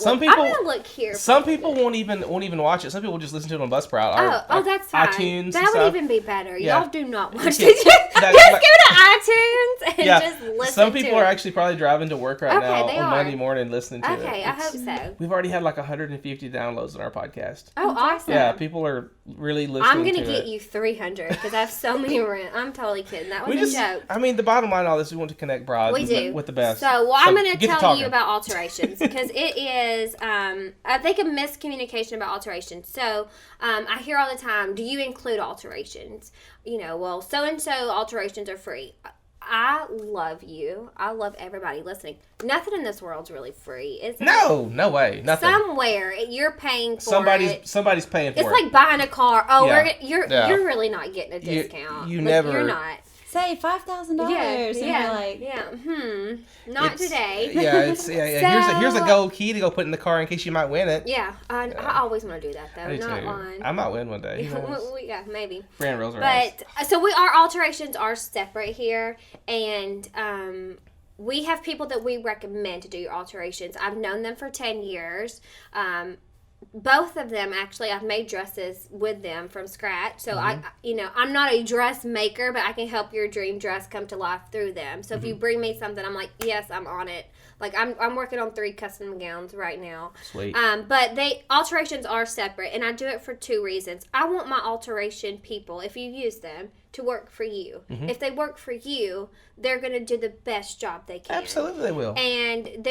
I'm gonna look here. Some people won't even watch it. Some people just listen to it on Buzzsprout. Oh, that's fine. iTunes. That would even be better. Yeah. Y'all do not watch it. Just give it an iTunes and just listen. Some people are actually probably driving to work right now on Monday morning listening to it. Okay, I hope so. We've already had like 150 downloads on our podcast. Oh, awesome. Yeah, people are really listening. I'm gonna get you 300 because I have so many around. I'm totally kidding. That was a joke. I mean, the bottom line of all this, we want to connect brides with the best. So, I'm going to tell you about alterations because it is, I think, a miscommunication about alterations. So, I hear all the time, do you include alterations? Well, so-and-so alterations are free. I love you. I love everybody listening. Nothing in this world's really free, is it? No way. Nothing. Somewhere you're paying for it. Somebody's paying for it. It's like buying a car. Oh, you're really not getting a discount. You never. You're not. Say $5,000. Not today. Yeah, here's a gold key to go put in the car in case you might win it. Yeah, I always want to do that though. Not one. I might win one day. Yeah, maybe. Grand Rose. But so our alterations are separate here, and we have people that we recommend to do your alterations. I've known them for 10 years. Both of them, actually, I've made dresses with them from scratch. So, I'm not a dress maker, but I can help your dream dress come to life through them. So, if you bring me something, I'm like, yes, I'm on it. Like, I'm working on 3 custom gowns right now. Sweet. But alterations are separate, and I do it for 2 reasons. I want my alteration people, if you use them, to work for you. Mm-hmm. If they work for you, they're going to do the best job they can. Absolutely, they will. And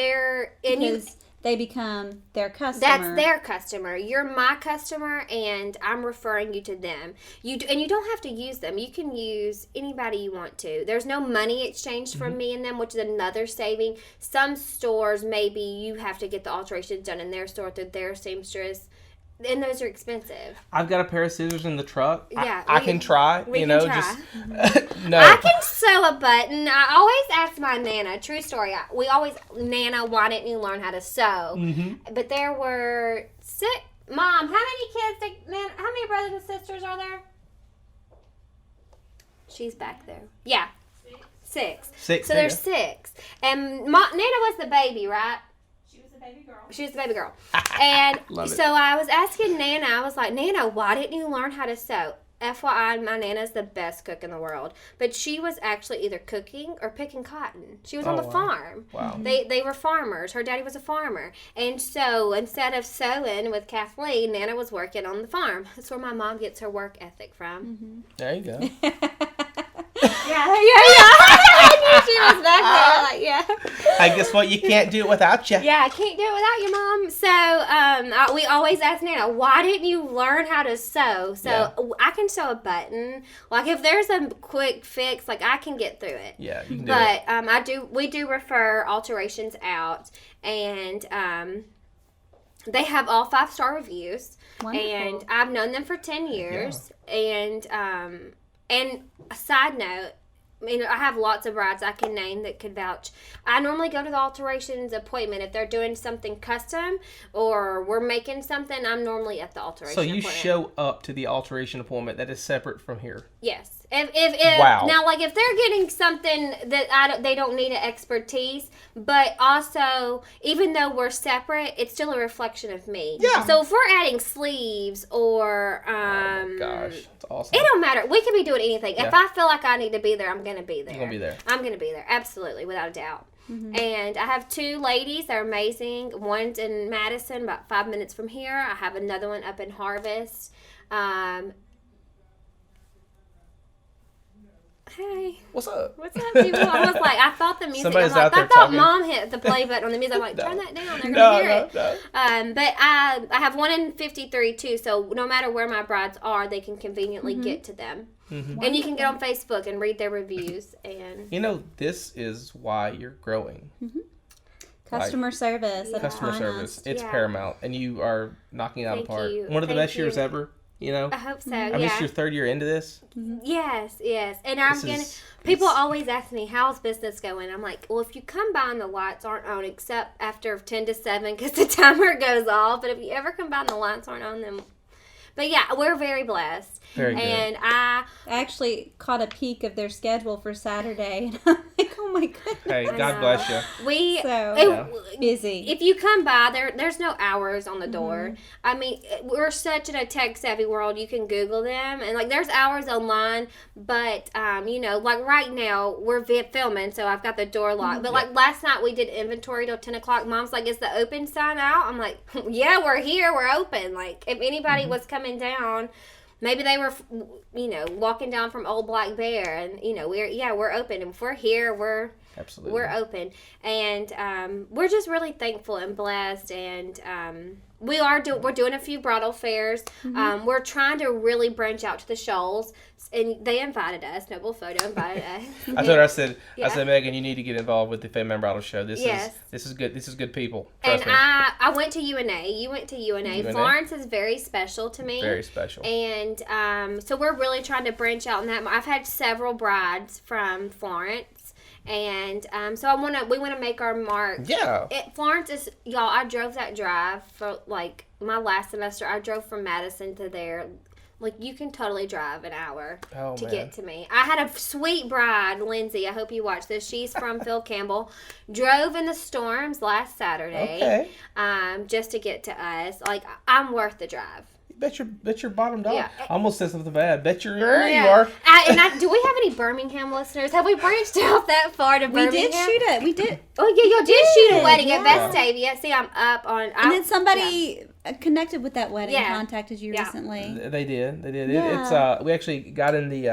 they become their customer. That's their customer. You're my customer, and I'm referring you to them. You don't have to use them. You can use anybody you want to. There's no money exchanged from me and them, which is another saving. Some stores, maybe you have to get the alterations done in their store through their seamstress. And those are expensive. I've got a pair of scissors in the truck. Yeah, I can try. We can try. Just no. I can sew a button. I always ask my Nana. True story. Nana, why didn't you learn how to sew? Mm-hmm. But there were 6. Mom, how many kids? How many brothers and sisters are there? She's back there. Yeah, 6. 6. So there's 6, and Nana was the baby, right? She was the baby girl. And so I was asking Nana, I was like, Nana, why didn't you learn how to sew? FYI, my Nana's the best cook in the world. But she was actually either cooking or picking cotton. She was on the farm. Wow. They were farmers. Her daddy was a farmer. And so instead of sewing with Kathleen, Nana was working on the farm. That's where my mom gets her work ethic from. Mm-hmm. There you go. Yeah. I knew she was back there. Like, yeah. I guess what? You can't do it without you. Yeah, I can't do it without you, Mom. So we always ask Nana, why didn't you learn how to sew? So I can sew a button. Like, if there's a quick fix, like, I can get through it. Yeah, you can do it. But we do refer alterations out, and they have all 5-star reviews. Wonderful. And I've known them for 10 years. Yeah. And a side note, I have lots of brides I can name that could vouch. I normally go to the alterations appointment. If they're doing something custom or we're making something, I'm normally at the alteration appointment. So you show up to the alteration appointment that is separate from here? Yes. Wow. Now, like, if they're getting something that they don't need an expertise, but also, even though we're separate, it's still a reflection of me. Yeah. So if we're adding sleeves or oh my gosh, that's awesome. It don't matter. We can be doing anything. Yeah. If I feel like I need to be there, I'm gonna be there. You're gonna be there. I'm gonna be there, absolutely, without a doubt. Mm-hmm. And I have 2 ladies. They're amazing. One's in Madison, about 5 minutes from here. I have another one up in Harvest. Hey. What's up? What's up, people? I was like, I thought the music. Somebody's I out there thought talking. Mom hit the play button on the music. I'm like, turn that down. They're gonna hear it. No. But I have one in 53 too. So no matter where my brides are, they can conveniently get to them. Mm-hmm. And you can get on Facebook and read their reviews. And this is why you're growing. Mm-hmm. Customer service. Customer service. It's paramount, and you are knocking it out of the park. You. One of the best years ever. I hope so. I mean, it's your 3rd year into this. Mm-hmm. Yes. And people always ask me, how's business going? I'm like, well, if you come by and the lights aren't on, except after 10 to 7, because the timer goes off. But if you ever come by and the lights aren't on, then. But yeah, we're very blessed. Very good. And I actually caught a peek of their schedule for Saturday, and I'm like, oh my goodness. Hey, God bless you. Busy. If you come by, there's no hours on the door. I mean, we're such in a tech savvy world. You can Google them, and like there's hours online. But like right now we're filming, so I've got the door locked. But like last night we did inventory till 10 o'clock. Mom's like, "Is the open sign out?" I'm like, "Yeah, we're here. We're open." Like if anybody was coming down. Maybe they were, walking down from Old Black Bear, and we're open. And if we're here, we're open, and we're just really thankful and blessed. And we're doing a few bridal fairs. We're trying to really branch out to the Shoals, and they invited us. Noble Photo invited us. I told her, I said, Megan, you need to get involved with the Fame Man Bridal Show. This is good. This is good people. Trust me. I went to UNA. You went to UNA. Florence is very special to me. Very special. And so we're really trying to branch out in that. I've had several brides from Florence. And so we want to make our mark. Yeah. Florence is, y'all, I drove that drive for like my last semester. I drove from Madison to there. Like, you can totally drive an hour to get to me. I had a sweet bride, Lindsay. I hope you watch this. She's from Phil Campbell. Drove in the storms last Saturday just to get to us. Like, I'm worth the drive. Bet your bottom dollar. Yeah. I almost said something bad. Bet you are. Do we have any Birmingham listeners? Have we branched out that far to Birmingham? We did shoot it. We did. Oh, yeah, y'all did shoot a wedding at Vestavia. See, I'm up on... And then somebody connected with that wedding contacted you recently. They did. Yeah. It's we actually got in the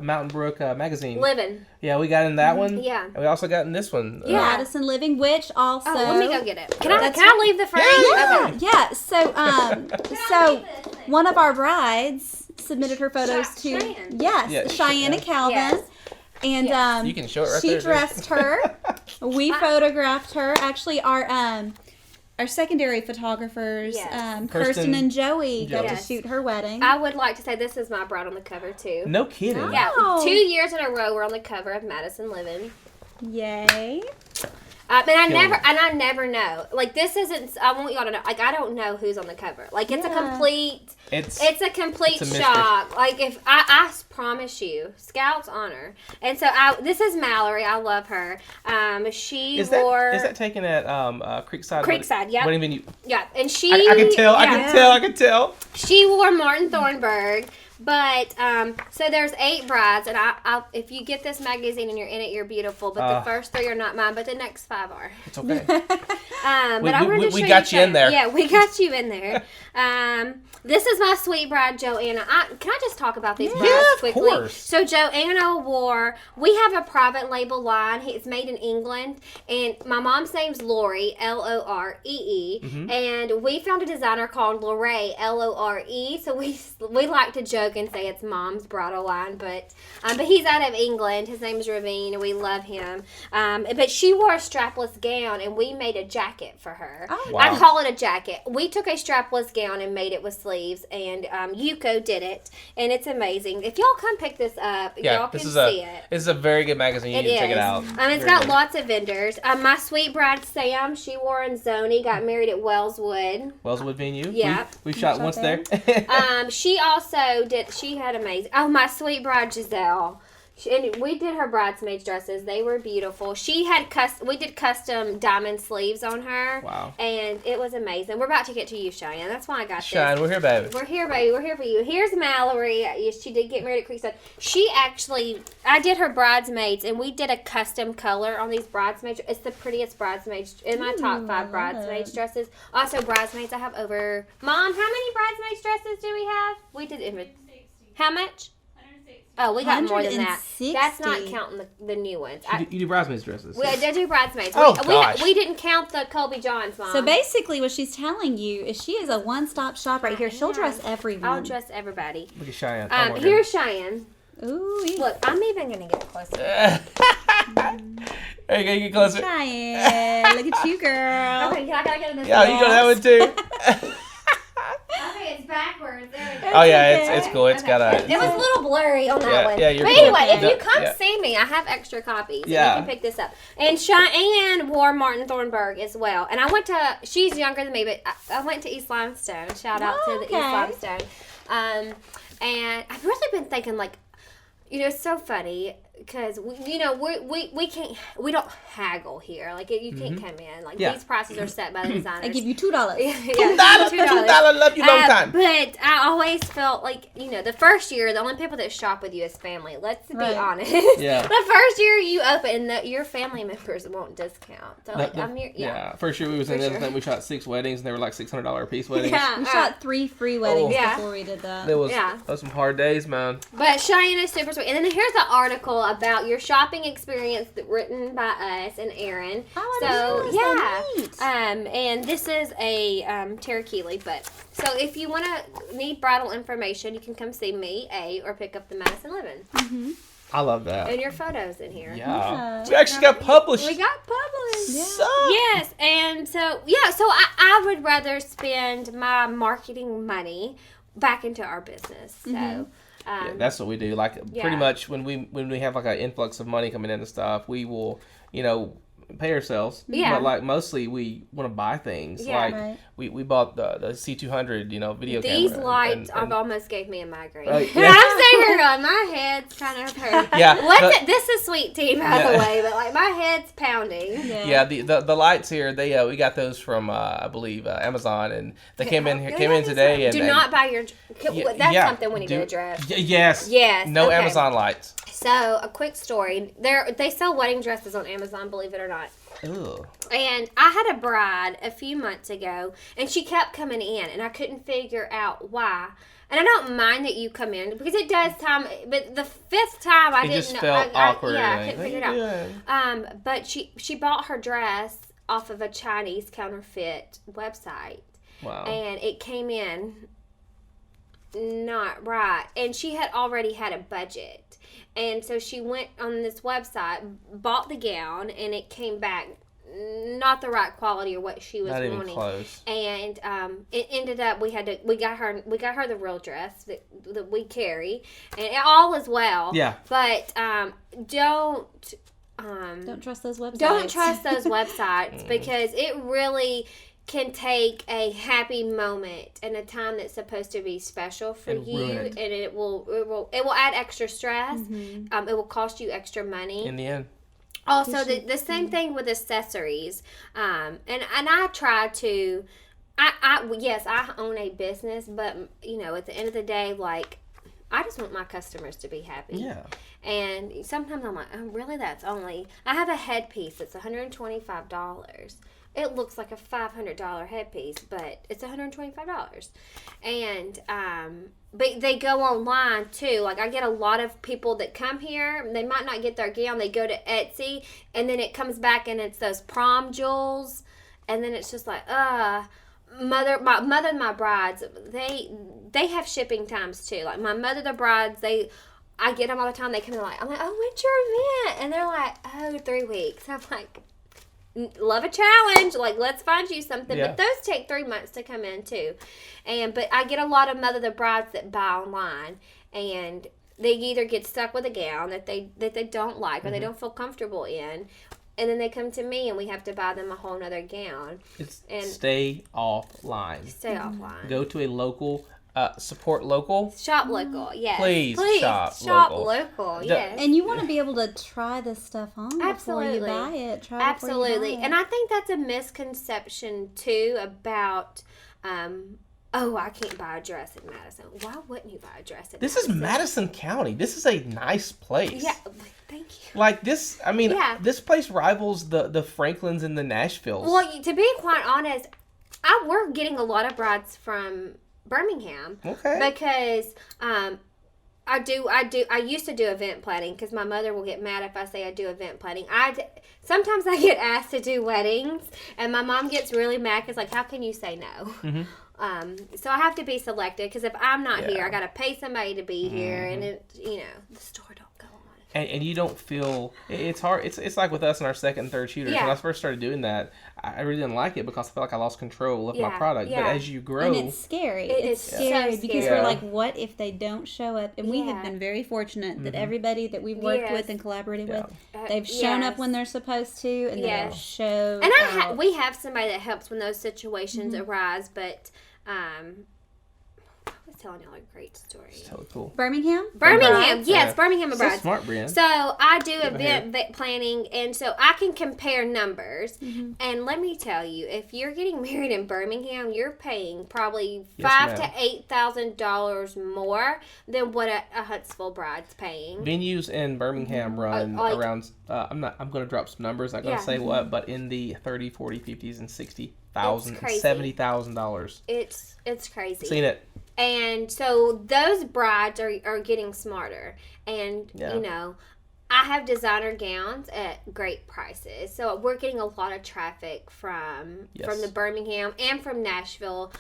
Mountain Brook magazine. Living. Yeah, we got in that one. Yeah. And we also got in this one. Yeah. Madison Living, which also... Oh, let me go get it. Can I leave the frame? Yeah. So one of our brides submitted her photos to... Cheyenne. Yes, Cheyenne and Calvin. Yes. And you can show it right she there. dressed her. We photographed her. Actually, our secondary photographers, Kirsten and Joey, got to shoot her wedding. I would like to say this is my bride on the cover, too. No kidding. Oh. Yeah, 2 years in a row we're on the cover of Madison Living. Yay. And I never know. Like, this isn't, I want y'all to know, like, I don't know who's on the cover. Like, it's a complete, it's a complete shock. Like, if, I promise you, Scout's honor. And so, this is Mallory. I love her. Is that taken at Creekside? Creekside, yeah. Wedding venue? Yeah, and she. I can tell. She wore Martin Thornburg. But, so there's 8 brides, and I if you get this magazine and you're in it, you're beautiful, but the first 3 are not mine, but the next 5 are. It's okay. We got you in there. Yeah, we got you in there. This is my sweet bride, Joanna. Can I just talk about these brides quickly? Of course. So Joanna we have a private label line. It's made in England, and my mom's name's Lori, Loree, and we found a designer called Lore, Lore, so we like to joke and say it's Mom's bridal line, but he's out of England. His name is Ravine, and we love him. But she wore a strapless gown, and we made a jacket for her. Oh, wow. I call it a jacket. We took a strapless gown and made it with sleeves, and Yuko did it, and it's amazing. If y'all come pick this up, y'all can see it. This is a very good magazine. You need to check it out. It's got lots of vendors. My sweet bride Sam, she wore in Zoni, got married at Wellswood. Wellswood venue. Yeah, we shot once there. She also did. She had amazing. Oh, my sweet bride Giselle. And we did her bridesmaids dresses. They were beautiful. We did custom diamond sleeves on her. Wow. And it was amazing. We're about to get to you, Cheyenne. That's why I got this. Cheyenne, we're here, baby. We're here, baby. We're here for you. Here's Mallory. She did get married at Creekside. I did her bridesmaids, and we did a custom color on these bridesmaids. It's the prettiest bridesmaids in my top 5 bridesmaids dresses. Also, bridesmaids, I have over... Mom, how many bridesmaids dresses do we have? We did... How much? Oh, we got more than that. That's not counting the new ones. You do bridesmaids dresses. I do bridesmaids. Gosh. We didn't count the Colby Johns, Mom. So basically what she's telling you is she is a one-stop shop right here. She'll dress everyone. I'll dress everybody. Look at Cheyenne. Here's Cheyenne. Ooh. Look, I'm even going to get closer. Are you going to get closer? Cheyenne. Look at you, girl. Okay, I got to get in this. Yeah, you go that one too. Okay, it's backwards. There we go. Oh yeah, it's cool. It's got a. It was a little blurry on that one. Yeah, you're but cool. anyway, if you come Yeah. see me, I have extra copies. Yeah. And you can pick this up. And Cheyenne wore Martin Thornburg as well. And I went to. She's younger than me, but I went to East Limestone. Shout out to the East Limestone. And I've really been thinking, like, it's so funny because we don't haggle here. Like you can't come in. Like these prices are set by the designers. I give you $2. $2. Love you long time. But I always felt like the first year the only people that shop with you is family. Let's be honest. Yeah. The first year you open, your family members won't discount. So First year we was in Edmonton, we shot 6 weddings and they were like $600 a piece weddings. Yeah, we shot 3 free weddings before we did that. Those some hard days, man. But Cheyenne is super sweet. And then here's an article about your shopping experience written by us and Aaron. And this is a Tara Keeley, but so if you need bridal information, you can come see me, or pick up the Madison Living. Mm-hmm. I love that. And your photos in here. Yeah. We actually got published. We got published. Yeah. Yes, and so I would rather spend my marketing money back into our business. So that's what we do. Like pretty much when we have like an influx of money coming in and stuff, we will, pay ourselves. Yeah. But like mostly we want to buy things. Yeah. Like we bought the C200, video camera. These lights almost gave me a migraine. Yeah. I'm sitting here going, my head's kind of hurting. Yeah. This is sweet tea, by the way, but like my head's pounding. Yeah. The lights here, we got those from I believe Amazon, and they came in today. And do not buy your. That's something we need to address. Yes. No Amazon lights. So, a quick story. They sell wedding dresses on Amazon, believe it or not. Ugh. And I had a bride a few months ago, and she kept coming in, and I couldn't figure out why. And I don't mind that you come in, because it does time, but the 5th time I didn't know. It just felt awkward. I couldn't figure it out. But she bought her dress off of a Chinese counterfeit website. Wow. And it came in not right. And she had already had a budget. And so she went on this website, bought the gown, and it came back not the right quality or what she was wanting. Not even close. And it ended up we got her the real dress that we carry, and all is well. Yeah. But don't trust those websites. Don't trust those websites because it really can take a happy moment and a time that's supposed to be special for you, and it will add extra stress. Mm-hmm. It will cost you extra money in the end. Also, the same thing with accessories. And I try to. I own a business, but at the end of the day, like, I just want my customers to be happy. Yeah. And sometimes I'm like, oh, really? That's only. I have a headpiece that's $125. It looks like a $500 headpiece, but it's $125. And but they go online too. Like, I get a lot of people that come here. They might not get their gown. They go to Etsy, and then it comes back and it's those prom jewels, and then it's just like, my mother and my brides, they have shipping times too. Like, my mother, the brides, I get them all the time. They come in like, I'm like, oh, when's your event? And they're like, oh, 3 weeks. I'm like, love a challenge. Like, let's find you something. Yeah. But those take 3 months to come in too. But I get a lot of mother the brides that buy online, and they either get stuck with a gown that they don't like or they don't feel comfortable in, and then they come to me and we have to buy them a whole nother gown. Stay offline. Stay offline. Go to a local. Support local. Shop local, yes. Please shop local, yes. And you want to be able to try this stuff on before you buy it. Absolutely. And I think that's a misconception too about I can't buy a dress in Madison. Why wouldn't you buy a dress in Madison? This is Madison County. This is a nice place. Yeah, thank you. Like this, this place rivals the Franklins and the Nashvilles. Well, to be quite honest, we're getting a lot of brides from Birmingham. Okay. Because I used to do event planning because my mother will get mad if I say I do event planning. Sometimes I get asked to do weddings, and my mom gets really mad because, like, how can you say no? Mm-hmm. So I have to be selective because if I'm not here, I got to pay somebody to be here, and the store don't go on. and you don't feel it's hard. It's like with us in our second and third shooters. Yeah. When I first started doing that, I really didn't like it because I felt like I lost control of my Yeah, product. yeah. But as you grow, And it's scary. It It's is scary so because scary. we're like, what if they don't show up? And we have Yeah. been very fortunate that everybody that we've worked Yes. with and collaborated Yeah. with, they've shown Yes. up when they're supposed to, and Yes. they've showed. And we have somebody that helps when those situations arise, but I was telling y'all a great story. it's totally cool. Birmingham, Birmingham, yes, Yeah. Birmingham So brides. smart, Brienne. So I do Give a event planning, and so I can compare numbers. And let me tell you, if you're getting married in Birmingham, you're paying probably Yes, $5,000 ma'am. to $8,000 more than what a Huntsville bride's paying. Venues in Birmingham run Like- around. I'm going to drop some numbers. I'm not going to Yeah. say what, but in the 30, 40, 50s, and $60,000, It's crazy. $70,000. It's crazy. Seen it. And so those brides are getting smarter. And, Yeah. you know, I have designer gowns at great prices. So we're getting a lot of traffic from Yes. the Birmingham and from Nashville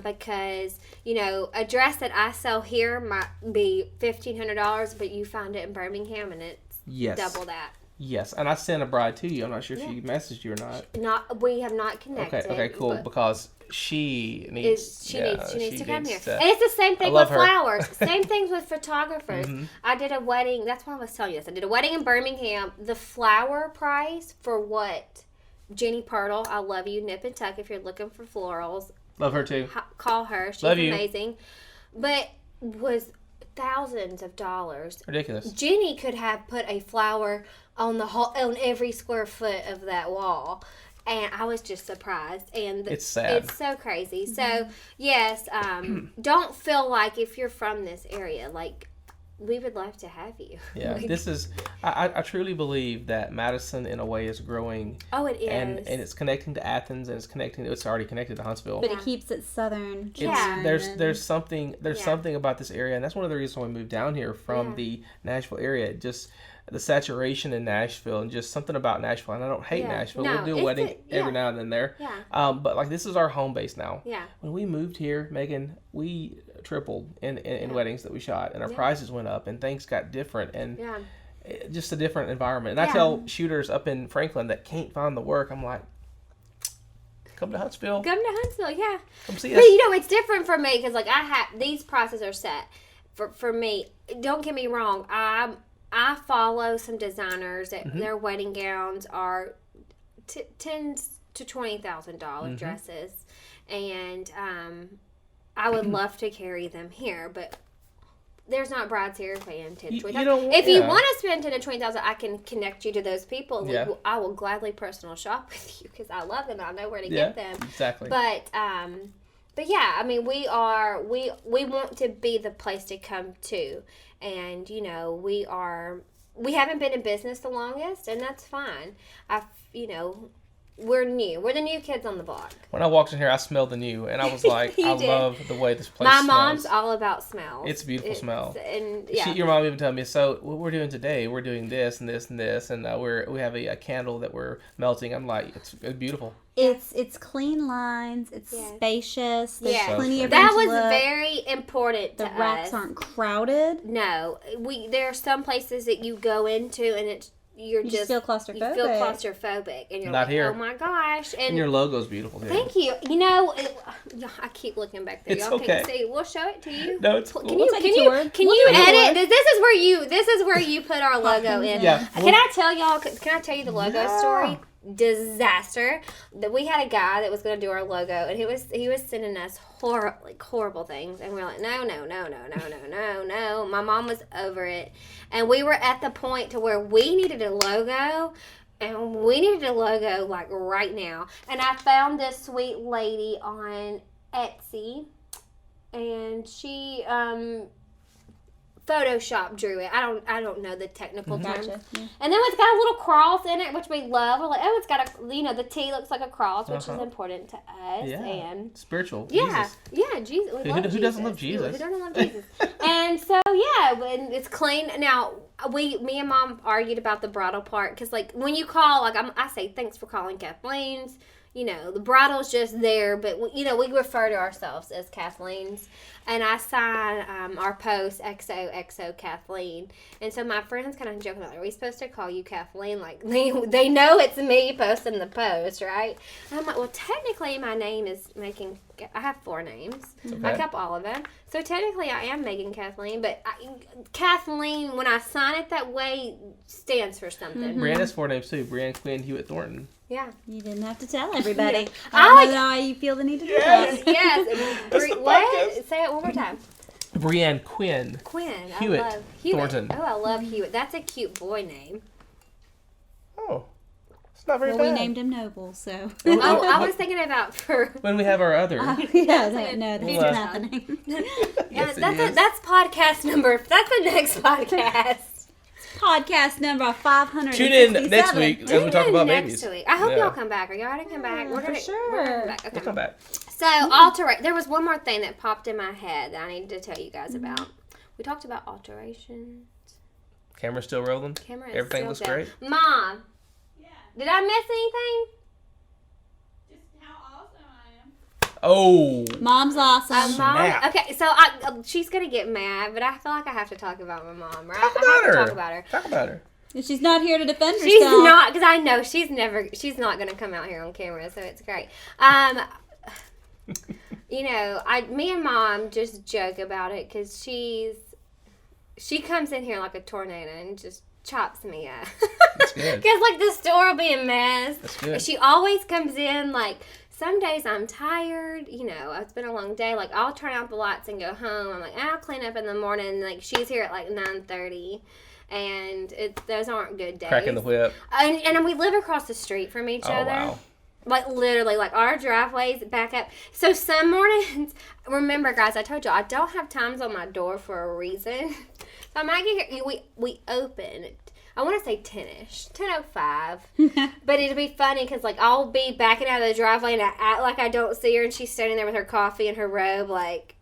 because, you know, a dress that I sell here might be $1,500, but you find it in Birmingham and it's Yes. double that. Yes, and I sent a bride to you. I'm not sure if she messaged you or not. We have not connected. Okay, cool. but- Because she needs. She needs to come here. to- And it's the same thing love with her. flowers. Same things with photographers. I did a wedding. That's why I was telling you this. I did a wedding in Birmingham. The flower price for what? Jenny Pirtle, I love you. Nip and Tuck if you're looking for florals. Love her too. Call her. She's Love you. amazing. But was thousands of dollars. Ridiculous. Jenny could have put a flower on on every square foot of that wall. And I was just surprised. And It's sad. It's so crazy. So, yes, don't feel like if you're from this area, like, we would love to have you. Yeah, Like, this is. I truly believe that Madison, in a way, is growing. oh, it is. And it's connecting to Athens, and it's already connected to Huntsville. but Yeah. it keeps it southern. Yeah. charm There's something Yeah. something about this area, and that's one of the reasons why we moved down here from Yeah. the Nashville area. Just the saturation in Nashville, and just something about Nashville. And I don't hate Yeah. Nashville. No, We'll do a it's wedding every now and then there. Yeah. But like this is our home base now. Yeah. When we moved here, Megan, we tripled in weddings that we shot, and our Yeah. prices went up, and things got different, and Yeah. just a different environment. And I Yeah. tell shooters up in Franklin that can't find the work, I'm like, come to Huntsville, Come to Huntsville, yeah. come see But us. you know, it's different for me because, like, these prices are set for me. Don't get me wrong. I follow some designers that their wedding gowns are $10,000 to $20,000 dresses, and I would love to carry them here, but there's not brides here paying $10,000 to $20,000. If you want to spend $10,000 to $20,000, I can connect you to those people. Yeah. I will gladly personal shop with you because I love them. I know where to get them. Exactly. But yeah, I mean, we want to be the place to come to, and you know, we haven't been in business the longest, and that's fine. We're new. We're the new kids on the block. When I walked in here, I smelled the new, and I was like, You I did. love the way this place My smells. mom's all about smells. It's a beautiful smell. And yeah, Your mom even told me, so what we're doing today, we're doing this and this and this, and we have a candle that we're melting. I'm like, it's beautiful. It's clean lines. It's Yes. spacious. There's Yeah. plenty of that room was to look. very important to The racks us. aren't crowded. No, there are some places that you go into and you just feel claustrophobic. You feel claustrophobic, and you're Not like, here. oh my gosh! And your logo's beautiful too. Thank you. You know, I keep looking back there. It's Y'all okay. can't see. We'll show it to you. No, it's cool. Can We'll you take can a you tour. can We'll you do a edit? tour. This is where you put our logo in. Yeah. Can I tell y'all? Can I tell you the logo story? Disaster. That we had a guy that was going to do our logo, and he was sending us horrible things, and we're like, no. My mom was over it, and we were at the point to where we needed a logo. And we needed a logo like right now. And I found this sweet lady on Etsy, and she Photoshop drew it. I don't know the technical terms. Gotcha. Yeah. And then it's got a little cross in it, which we love. We're like, oh, it's got the T looks like a cross, which is important to us. Yeah. And Spiritual. yeah, Jesus. yeah, Jesus. We love Who doesn't love Who Jesus? doesn't love Jesus? And so yeah, when it's clean. Now me and Mom argued about the bridal part because like when you call, like I say, thanks for calling Kathleen's. you know, the Bridal's just there, but we refer to ourselves as Kathleen's. And I sign our post XOXO Kathleen. And so my friends kind of joking about, are we supposed to call you Kathleen? Like, they know it's me posting the post, right? And I'm like, well, technically my name is I have 4 names. Okay. I kept all of them. So technically I am Megan Kathleen, but Kathleen, when I sign it that way, stands for something. Mm-hmm. Brianne has 4 names too. Brianne Quinn Hewitt Thornton. Yeah. You didn't have to tell everybody. Yeah. I don't know how you feel the need to do that. Yes. What? Say it one more time. Brianne Quinn. Hewitt. I love Hewitt. Thornton. Oh, I love Hewitt. That's a cute boy name. Oh. It's not very bad. We named him Noble, so. I was thinking about for... When we have our other. That's not the name. Yes, that's podcast number... That's the next podcast. Podcast number 567. Tune in next week as we talk about babies. Next week. I hope y'all come back. Are y'all going to come back? For sure. We'll come back. So, there was one more thing that popped in my head that I needed to tell you guys about. We talked about alterations. Camera's still rolling? Everything looks great? Mom. Yeah. Did I miss anything? Just how awesome I am. Oh. Mom's awesome. Mom? Okay, so she's going to get mad, but I feel like I have to talk about my mom, right? Talk about her. She's not here to defend herself. She's not, because I know she's not going to come out here on camera, so it's great. You know, me and Mom just joke about it because she comes in here like a tornado and just chops me up. That's good. Because like the store will be a mess. That's good. She always comes in like, some days I'm tired, you know, it's been a long day. Like I'll turn out the lights and go home. I'm like, I'll clean up in the morning. Like she's here at like 9:30. And those aren't good days. Cracking the whip. And we live across the street from each other. Wow. Like, literally, like, our driveways back up. So, some mornings, remember, guys, I told you, I don't have times on my door for a reason. So, I might get here. We open, I want to say 10-ish, 10:05. But it'll be funny because, like, I'll be backing out of the driveway and I act like I don't see her. And she's standing there with her coffee and her robe, like,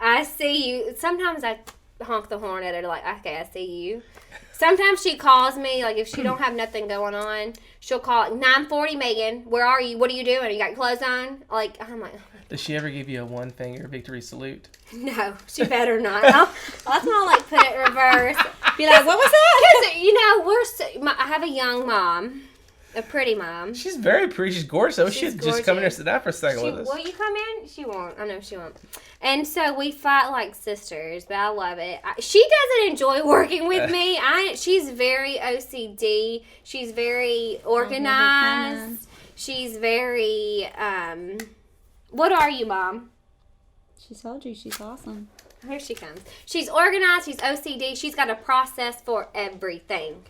I see you. Sometimes I honk the horn at her, like, okay, I see you. Sometimes she calls me, like, if she don't have nothing going on, she'll call, 9:40, Megan, where are you? What are you doing? You got clothes on? Like, I'm like... Does she ever give you a 1-finger victory salute? No, she better not. That's when I'll, like, put it in reverse. Be like, what was that? Because, you know, I have a young mom, a pretty mom. She's very pretty. She's gorgeous. So she should just come in here and sit down for a second with us. Will you come in? She won't. I know she won't. And so we fight like sisters, but I love it. She doesn't enjoy working with me. She's very OCD. She's very organized. She's very, what are you, Mom? She told you she's awesome. Here she comes. She's organized. She's OCD. She's got a process for everything.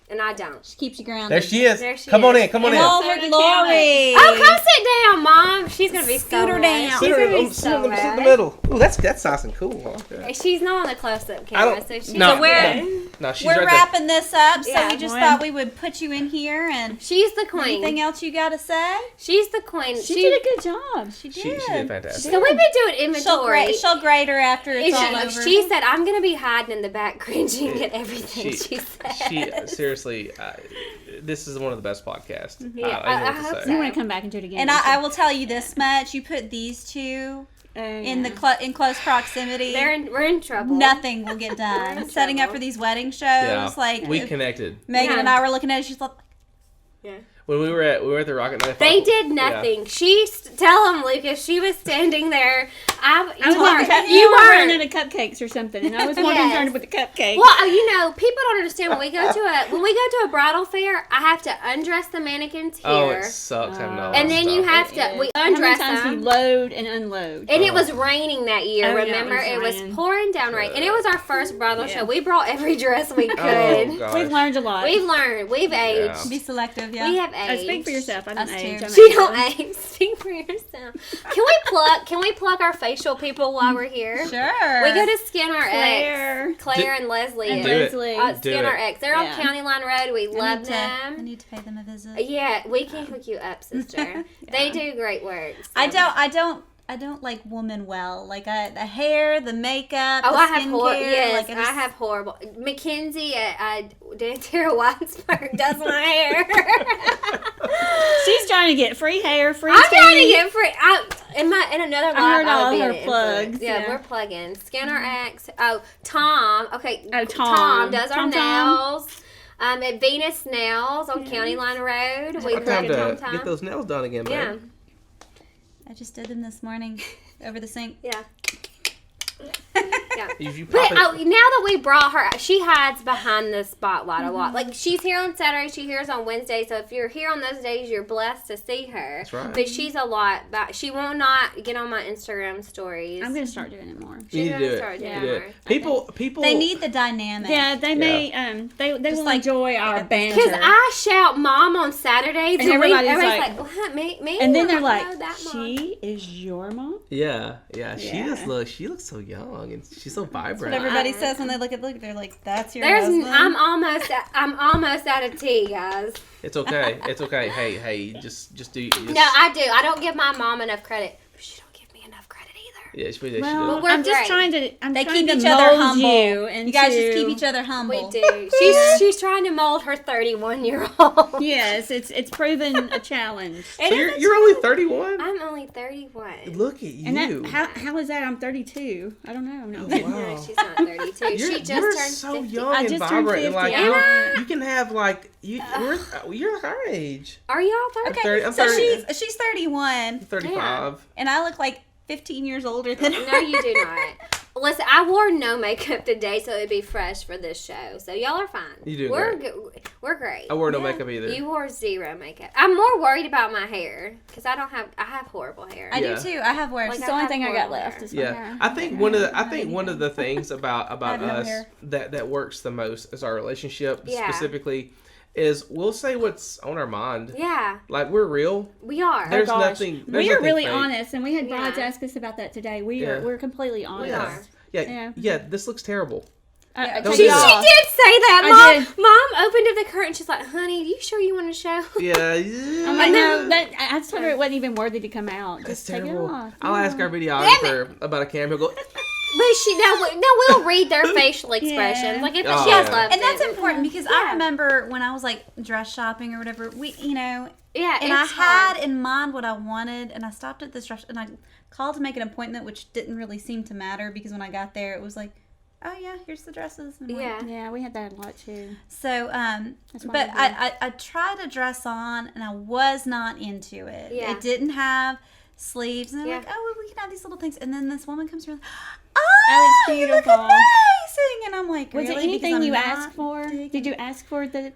And I don't. She keeps you grounded. There she is. Come on in. Come on in. All her glory. Oh, come sit down, Mom. She's going to be Scoot her down. She's going to be sit in the middle. Ooh, that's nice and cool. Okay. She's not on the close-up camera, so she's no, she's we're right wrapping this up, so Yeah. we just thought we would put you in here. And she's the queen. Anything else you got to say? She's the queen. She did a good job. She did. She did fantastic. So we've been doing inventory. She'll grade her after it's all over. She said, I'm going to be hiding in the back cringing at everything she said. Seriously, this is one of the best podcasts. Yeah, I hope so. You want to come back and do it again. And I will tell you this much: you put these two in close proximity, we're in trouble. Nothing will get done. Setting up for these wedding shows, like we connected. Megan and I were looking at it. She's like, yeah. When we were at the Rocket Night, they did nothing. Yeah. Tell him, Lucas. She was standing there. You were running out of cupcakes or something, and I was more concerned with the cupcakes. Well, you know, people don't understand when we go to a bridal fair. I have to undress the mannequins here. Oh, it sucks having all that and then stuff. you have to we undress How many times them. we load and unload. And it was raining that year. Oh, remember, yeah, it was pouring down rain, and it was our first bridal show. We brought every dress we could. Oh, gosh. We've learned a lot. We've learned. We've aged. be selective. Yeah, We have aged. Speak for yourself. I don't Us age. too. She don't age. Speak for yourself. Can we plug our facial people while we're here? Sure. We go to Skin Our X. Claire and Leslie. And Do it. Leslie. Skin Our X. They're on County Line Road. We love I them. need to pay them a visit. Yeah, we can hook you up, sister. They do great work. So. I don't like woman well. Like the hair, the makeup. Oh, the I have skincare. I have horrible. Mackenzie at Dantera Wattsburg does my hair. She's trying trying to get free hair, free I'm trying to tanning. get free. In another life, I heard all would be her an plugs. influencer. Yeah, we're plugging. Skinner X. Oh, Tom. Okay. Oh, Tom does our Tom. nails. At Venus Nails on County Line Road. We It's time Tom. to get those nails done again, Yeah. man. I just did them this morning over the sink. Yeah. Yeah. You But pop it- now that we brought her, she hides behind the spotlight a lot. Like, she's here on Saturday, she hears on Wednesday, so if you're here on those days, you're blessed to see her. That's right. But she's a lot, she will not get on my Instagram stories. I'm gonna start doing it more. You need to do it. Start doing You do more. it. People. They need the dynamic. Yeah, they may they will like- enjoy our banter. Because I shout "Mom" on Saturdays, And everybody's like, "What? Me?" and then they're I like, know that, Mom." "She is your mom." Yeah. Yeah. She looks so young and she's so vibrant. What everybody says when they look, they're like, "That's your There's, husband." I'm almost out of tea, guys. It's okay. It's okay. Hey, just do. Just, No, I do. I don't give my mom enough credit. But she don't give me enough credit either. Yeah, she Well, should. we're I'm just great. trying to. They trying keep to each other mold humble. You, You guys just keep each other humble. We do. She's trying to mold her 31-year-old. Yes, it's proven a challenge. So you're only 31. I'm only 31. Look at you. And that, how is that? I'm 32. I don't know. No. Oh, wow. No, she's not 32. You're, she just you're turned so 50. young I and just turned vibrant, and 50. like Am you can have like you're our age. Are y'all 30? Okay, 30 I'm so 30. she's 31, 35. and I look like 15 years older than her. No, you do not. Listen, I wore no makeup today, so it'd be fresh for this show. So y'all are fine. You do We're great. We're great. I wore no makeup either. You wore zero makeup. I'm more worried about my hair because I have horrible hair. I Yeah. do too. I have worse. Like, It's the only have thing I got horrible left hair. is my Yeah, hair. I think one of the things about I have no us hair. that works the most is our relationship Yeah. specifically. Is we'll say what's on our mind. Yeah, Like we're real. we are. There's gosh. nothing. There's We are nothing really fake. honest, and we had brides Yeah. ask us about that today. Yeah. We're completely honest. are. Yeah. This looks terrible. Yeah. Don't She do did that. say that, I Mom. did. Mom opened up the curtain. She's like, "Honey, you sure you want to show?" Yeah. I'm like, no, I told her it wasn't even worthy to come out. That's Just take it terrible. off. I'll ask our videographer about a camera. He'll go. But we'll read their facial expressions. Yeah. Like if Oh, she yeah. loves And that's it. important because I remember when I was like dress shopping or whatever, Yeah, and I it's had hard. in mind what I wanted, and I stopped at this dress and I called to make an appointment, which didn't really seem to matter because when I got there, it was like, oh yeah, here's the dresses. And I'm like, Yeah. Yeah, we had that a lot too. So, why but we did. I tried a dress on and I was not into it. Yeah. It didn't have sleeves, and I'm Yeah. like, oh, well, we can have these little things. And then this woman comes around, Oh, oh, it's you look beautiful. amazing. And I'm like, Was really? it Because anything I'm you not asked for? digging Did you it. ask for that?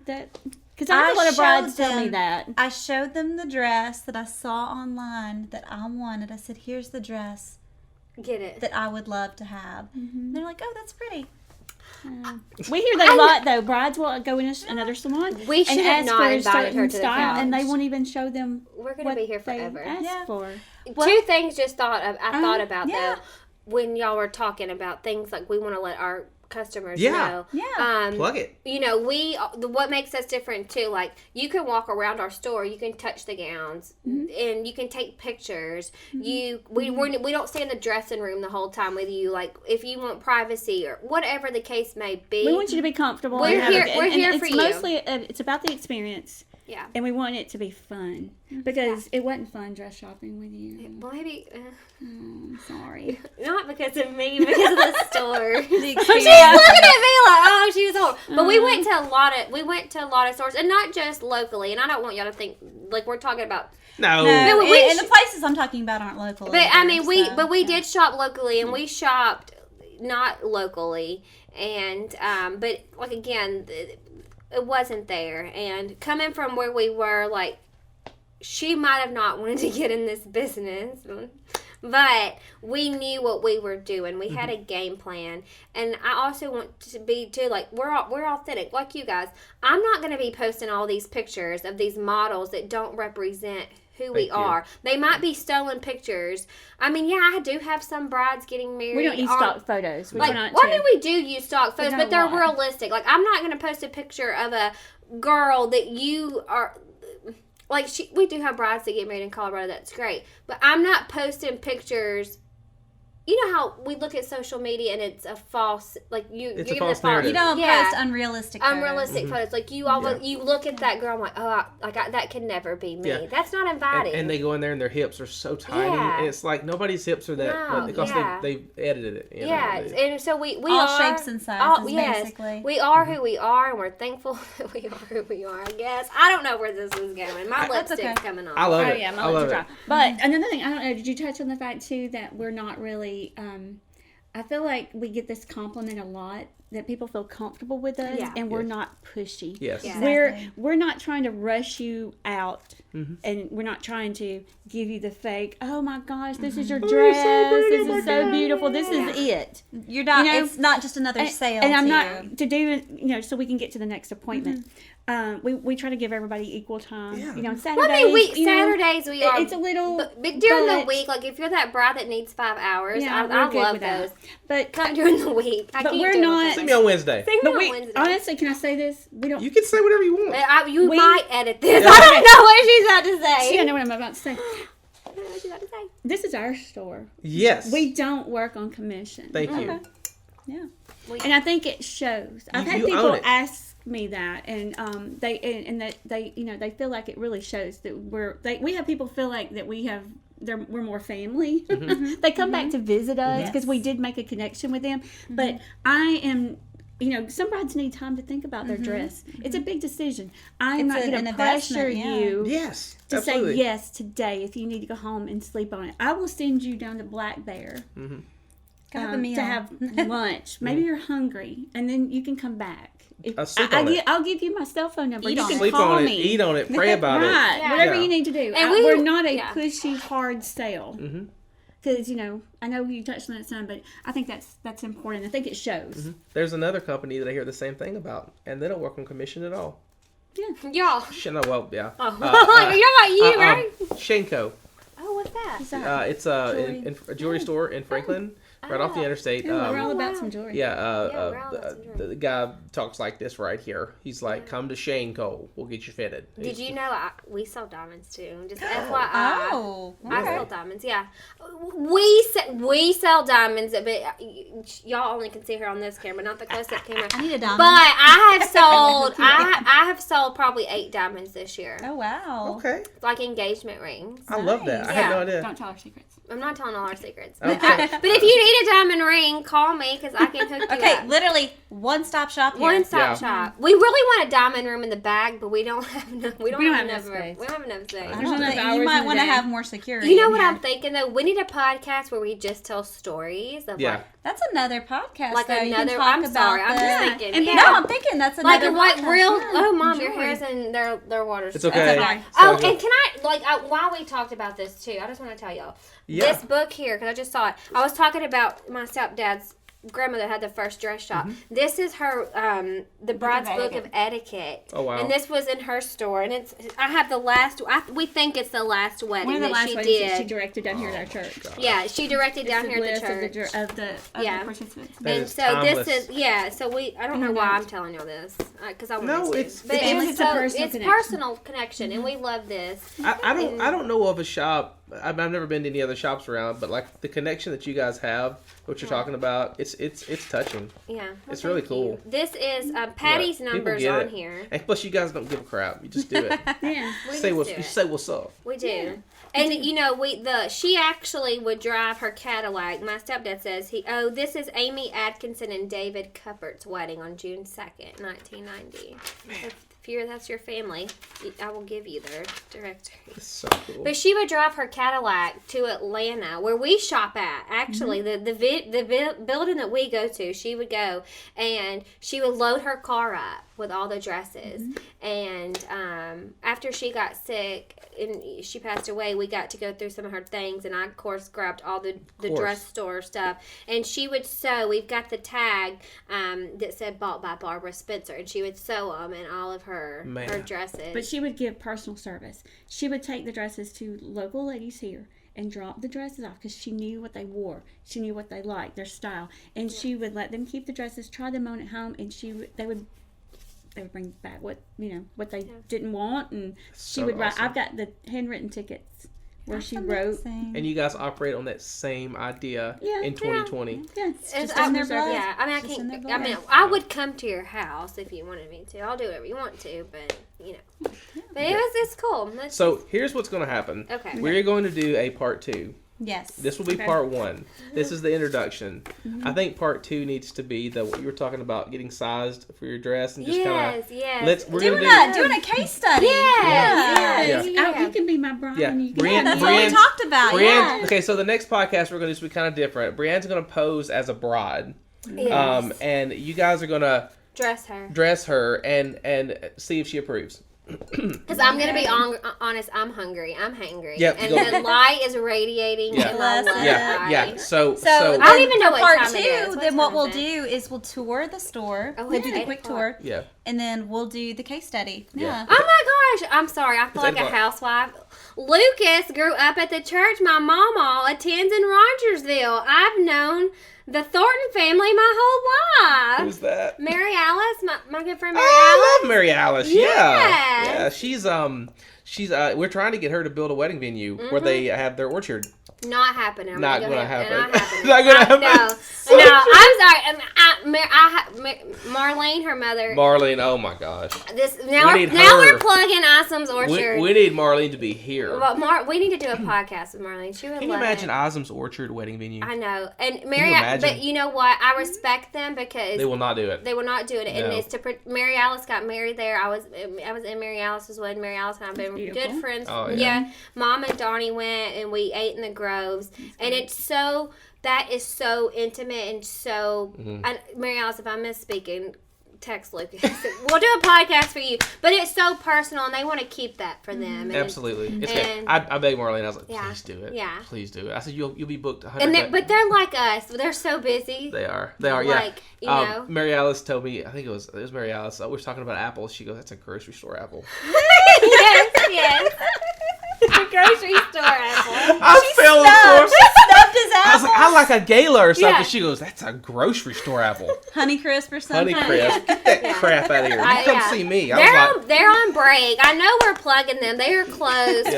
Because I had a lot of showed brides tell me them- that. I showed them the dress that I saw online that I wanted. I said, here's the dress Get it. that I would love to have. And they're like, oh, that's pretty. We hear that a lot though. Brides will go in another salon We should and have ask not for a invited her certain to the style, and they couch. won't even show them We're gonna what be here they forever. asked Yeah. for. Two things just thought about yeah. though when y'all were talking about things like we want to let our customers Yeah. know. Yeah. Plug it. What makes us different too, like you can walk around our store, you can touch the gowns, and you can take pictures. We don't stay in the dressing room the whole time with you. Like if you want privacy or whatever the case may be, We want you to be comfortable. We're and have here- a- we're and here it's for you. Mostly, it's about the experience, yeah. and we want it to be fun because it wasn't fun dress shopping with you. Well, maybe I'm sorry. not because of me, because of the store. She's The looking experience. at me like, oh, she was old. But we went to a lot of stores, and not just locally. And I don't want y'all to think like we're talking about. No. No, But we and sh- the places I'm talking about aren't local. But I either, mean, so, we yeah. did shop locally, and we shopped not locally, and but like again, it wasn't there. And coming from where we were, like she might have not wanted to get in this business. But we knew what we were doing. We had a game plan, and I also want to be too like we're authentic, like you guys. I'm not going to be posting all these pictures of these models that don't represent who we Thank you. are. They might be stolen pictures. I mean, yeah, I do have some brides getting married. We don't use on- stock photos. We Like, try not well, I to. mean, we do use stock photos, not but a they're lot. realistic. Like, I'm not going to post a picture of a girl that you are. Like, we do have brides that get married in Colorado. That's great. But I'm not posting pictures. you know how we look at social media and it's a false, like it's a false narrative. You don't post unrealistic photos. Like you look at that girl, I'm like, that can never be me. Yeah. That's not inviting. And they go in there and their hips are so tiny. And it's like nobody's hips are that because they've edited it. You know, and so we all are shapes and sizes, basically. We are who we are, and we're thankful that we are who we are. I guess I don't know where this is going. My lipstick's coming off. I love it. Yeah, my I love it. But another thing, I don't know. Did you touch on the fact too that we're not really? I feel like we get this compliment a lot that people feel comfortable with us, and we're not pushy. Yes, Exactly. We're not trying to rush you out, and we're not trying to give you the fake. Oh my gosh, this is your dress. This is so beautiful. This is it. You're not. It's not just another sale. And I'm not to do it. So we can get to the next appointment. We try to give everybody equal time. Yeah. Saturdays. Well, I mean, Saturdays we are. It's a little. But during the week, like if you're that bride that needs 5 hours, I love those. That. But come during the week. But we're not. See me on Wednesday. Wednesday. Honestly, can I say this? We don't. You can say whatever you want. You might edit this. I don't know what she's about to say. I know what I'm about to say. I don't know what she's about to say. This is our store. Yes. We don't work on commission. Thank you. Yeah. And I think it shows. I've had people ask me that, and they feel like it really shows that we have people feel like that we're more family. They come back to visit us because we did make a connection with them. But I am. Some brides need time to think about their dress. It's a big decision. I'm not going to pressure you to say yes today if you need to go home and sleep on it. I will send you down to Black Bear to have lunch. Maybe you're hungry, and then you can come back. I'll give you my cell phone number. You can sleep call on me. It, eat on it, pray about it. Whatever you need to do. And we're not a pushy, hard sale. Because, I know you touched on it some, but I think that's important. I think it shows. There's another company that I hear the same thing about, and they don't work on commission at all. Yeah. Y'all. Yeah. You're about you, right? Shenko. Oh, what's that? It's a jewelry store in Franklin. Right off the interstate. We're all about some jewelry. The guy talks like this right here. He's like, "Come to Shane Cole. We'll get you fitted." Did you know we sell diamonds too? Just FYI. Oh, okay. I sell diamonds. Yeah, we sell diamonds, but y'all only can see her on this camera, not the close-up camera. I need a diamond. But I have sold. I have sold probably 8 diamonds this year. Oh wow. Okay. Like engagement rings. I love that. I had no idea. Don't tell our secrets. I'm not telling all our secrets. Okay. But if you need a diamond ring, call me because I can hook you up. Okay, literally one-stop shop here. One-stop shop. We really want a diamond room in the bag, but we don't have enough. We don't have enough space. We don't have enough space. You might want to have more security. You know what I'm thinking though? We need a podcast where we just tell stories of that's another podcast. Like though. another. I'm sorry. I'm just thinking. And no, I'm thinking that's another. Like podcast. real. Oh, Mom, your hair's in their water's. It's okay. Oh, and can I while we talked about this too, I just want to tell y'all this book here because I just saw it. I was talking about my stepdad's grandmother had the first dress shop. This is her the bride's book of etiquette. Oh wow. And this was in her store, and I have the last. We think it's the last wedding One of the that last she weddings did. that she directed down here at our church. God. Yeah, she directed down here at the church. Of the participants. And so this is so I don't know why I'm telling y'all this because I want to. It's but it's personal connection, and we love this. I don't know of a shop. I've never been to any other shops around, but like the connection that you guys have, what you're talking about, it's touching. Yeah, well, it's really cool. You. This is Patty's numbers on here, and plus you guys don't give a crap. You just do it. You say what's up. We do. And she actually would drive her Cadillac. My stepdad says this is Amy Atkinson and David Cuppert's wedding on June 2nd, 1990. If that's your family, I will give you their directory. That's so cool. But she would drive her Cadillac to Atlanta, where we shop at. Actually, the building that we go to, she would go, and she would load her car up with all the dresses. And after she got sick and she passed away, we got to go through some of her things, and I, of course, grabbed all the dress store stuff. And she would sew. We've got the tag that said bought by Barbara Spencer, and she would sew them in all of her dresses. But she would give personal service. She would take the dresses to local ladies here and drop the dresses off because she knew what they wore. She knew what they liked, their style. And she would let them keep the dresses, try them on at home, and they would bring back what they didn't want, and she would write. I've got the handwritten tickets where she wrote. And you guys operate on that same idea in 2020. Yeah, it's just in their blood. Yeah, I mean, I would come to your house if you wanted me to. I'll do whatever you want to, but but it's cool. So here's what's going to happen. Okay. We're going to do a part 2. Yes. This will be part 1. This is the introduction. I think part 2 needs to be what you were talking about, getting sized for your dress and just kind of. We're doing a case study. Yes. You can be my bride. Yeah. And you Yeah, that's what we talked about. Brienne, okay, so the next podcast we're going to do is kind of different. Brienne's going to pose as a bride. Yes. And you guys are going to dress her and see if she approves. Because I'm going to be honest, I'm hungry. I'm hangry. Yep, and the light is radiating in my left eye. So I don't even know what part time it is. Then what we'll do is we'll tour the store. We'll do the quick tour. Yeah. And then we'll do the case study. Yeah. Oh my gosh. I'm sorry. I feel like a housewife. Lucas grew up at the church my mama attends in Rogersville. I've known the Thornton family my whole life. Who's that? Mary Alice, my good friend Mary Alice. I love Mary Alice. Yes. Yeah. She's we're trying to get her to build a wedding venue where they have their orchard. Not happening. Not going to happen. Not going to happen. No. I'm sorry. Marlene, her mother. Marlene, oh my gosh. Now we're plugging Isam's orchard. We need Marlene to be here. Well, we need to do a podcast with Marlene. She would love it. Can you imagine Isam's orchard wedding venue? I know. And but you know what? I respect them because they will not do it. They will not do it. And it's Mary Alice got married there. I was in Mary Alice's wedding. Mary Alice and I've been good friends. Oh, yeah. Mom and Donnie went and we ate in the Groves. And that is so intimate and so Mary Alice, if I'm misspeaking, text Lucas. We'll do a podcast for you, but it's so personal and they want to keep that for them. And absolutely. It's good. I begged Marlene. I was like, please do it. Yeah. Please do it. I said you'll be booked 100%. But they're like us. They're so busy. They are. Like, yeah. Mary Alice told me, I think it was Mary Alice. We were talking about apples. She goes, "That's a grocery store apple." yes. A grocery store apple. I fell She stuffed his apple. I was like, I like a gala or something. She goes, "That's a grocery store apple." Honeycrisp or something. Honeycrisp. Get that crap out of here. You come see me. They're on break. I know we're plugging them. They are closed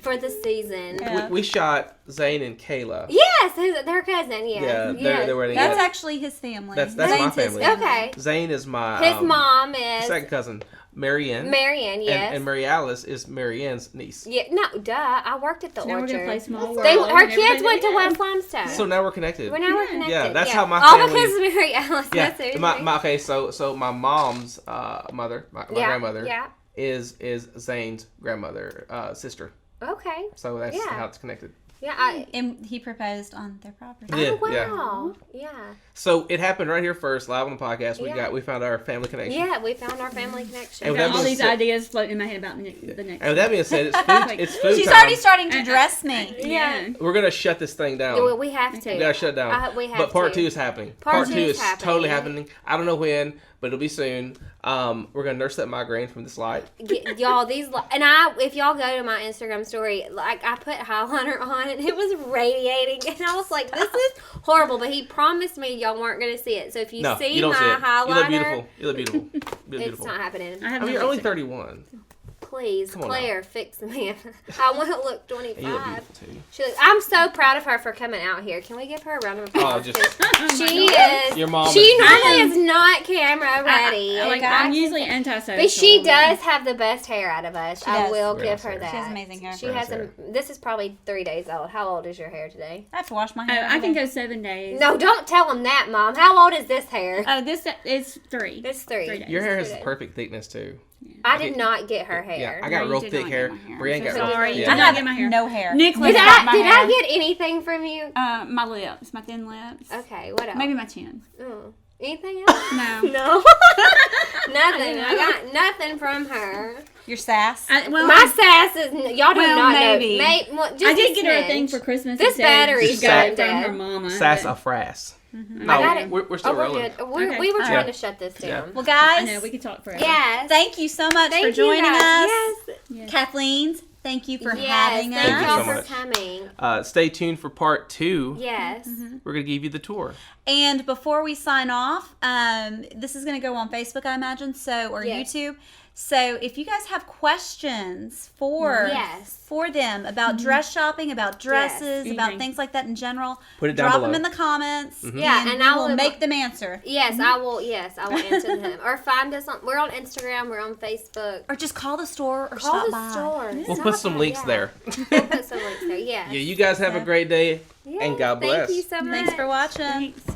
for the season. Yeah. We shot Zane and Kayla. Yes, their cousin. Yeah, they're wedding. That's actually his family. That's my family. Okay. Zane is my his mom is second cousin. Marianne, yes. And Mary Alice is Marianne's niece. Yeah, no, duh. I worked at the orchard. We're gonna play small world. Her kids went to West Limestone. So now we're connected. We're connected. Yeah, that's how my family. All because of Mary Alice. Yeah. Okay, so my mom's mother, my grandmother, is Zane's grandmother, sister. Okay. So that's how it's connected. Yeah, and he proposed on their property. Yeah, wow. Yeah. So it happened right here first, live on the podcast. We found our family connection. Yeah, we found our family connection. I've got all these ideas floating in my head about the next. And with that being said, it's food She's time. already starting to dress me. Yeah. We're gonna shut this thing down. Well, we have to. We gotta shut it down. But part 2 is happening. Part 2 is totally happening. I don't know when, but it'll be soon. We're gonna nurse that migraine from this light. Y'all, if y'all go to my Instagram story, like I put highlighter on and it was radiating, and I was like, "This is horrible." But he promised me y'all weren't gonna see it. So if you see my highlighter, you look beautiful. It's not happening. I mean, you're only 31. Please, Claire, fix me. I want to look 25. You're beautiful too. I'm so proud of her for coming out here. Can we give her a round of applause? She is. Your mom. She normally is not camera ready. I'm usually antisocial. But she does have the best hair out of us. I will give her that. She has amazing hair. She has this is probably 3 days old. How old is your hair today? I have to wash my hair. I can go 7 days. No, don't tell them that, Mom. How old is this hair? Oh, this is 3. It's 3. 3 days. Your hair has the perfect thickness too. I did not get her hair. Yeah, I got real thick hair. Brienne got real thick hair. I did not get my hair. No hair. Nicholas did I get anything from you? My lips, my thin lips. Okay, what else? Maybe my chin. Anything else? No. No. Nothing. I got nothing from her. Your sass? My sass is y'all do not maybe. know. I did get her a thing for Christmas. This battery's going from her mama. Sassafras. No, we're still rolling. We were trying to shut this down. Yeah. Well, guys, I know we could talk forever. Yes. Thank you so much for joining us. Yes. Kathleen, thank you for having us. Thank y'all so for coming. Stay tuned for part 2. Yes. We're gonna give you the tour. And before we sign off, this is going to go on Facebook, I imagine, or YouTube. So if you guys have questions for them about dress shopping, about dresses, about things like that in general, put it down drop below. them in the comments. Yeah, and I will make them answer. Yes, I will. Yes, I will answer them. Or find us on. We're on Instagram. We're on Facebook. Or just call the store or call stop the by. store. We'll put some links there. We'll put some links there. Yeah. Yeah. You guys have a great day, and God bless. Thank you so much. Thanks for watching. Thanks.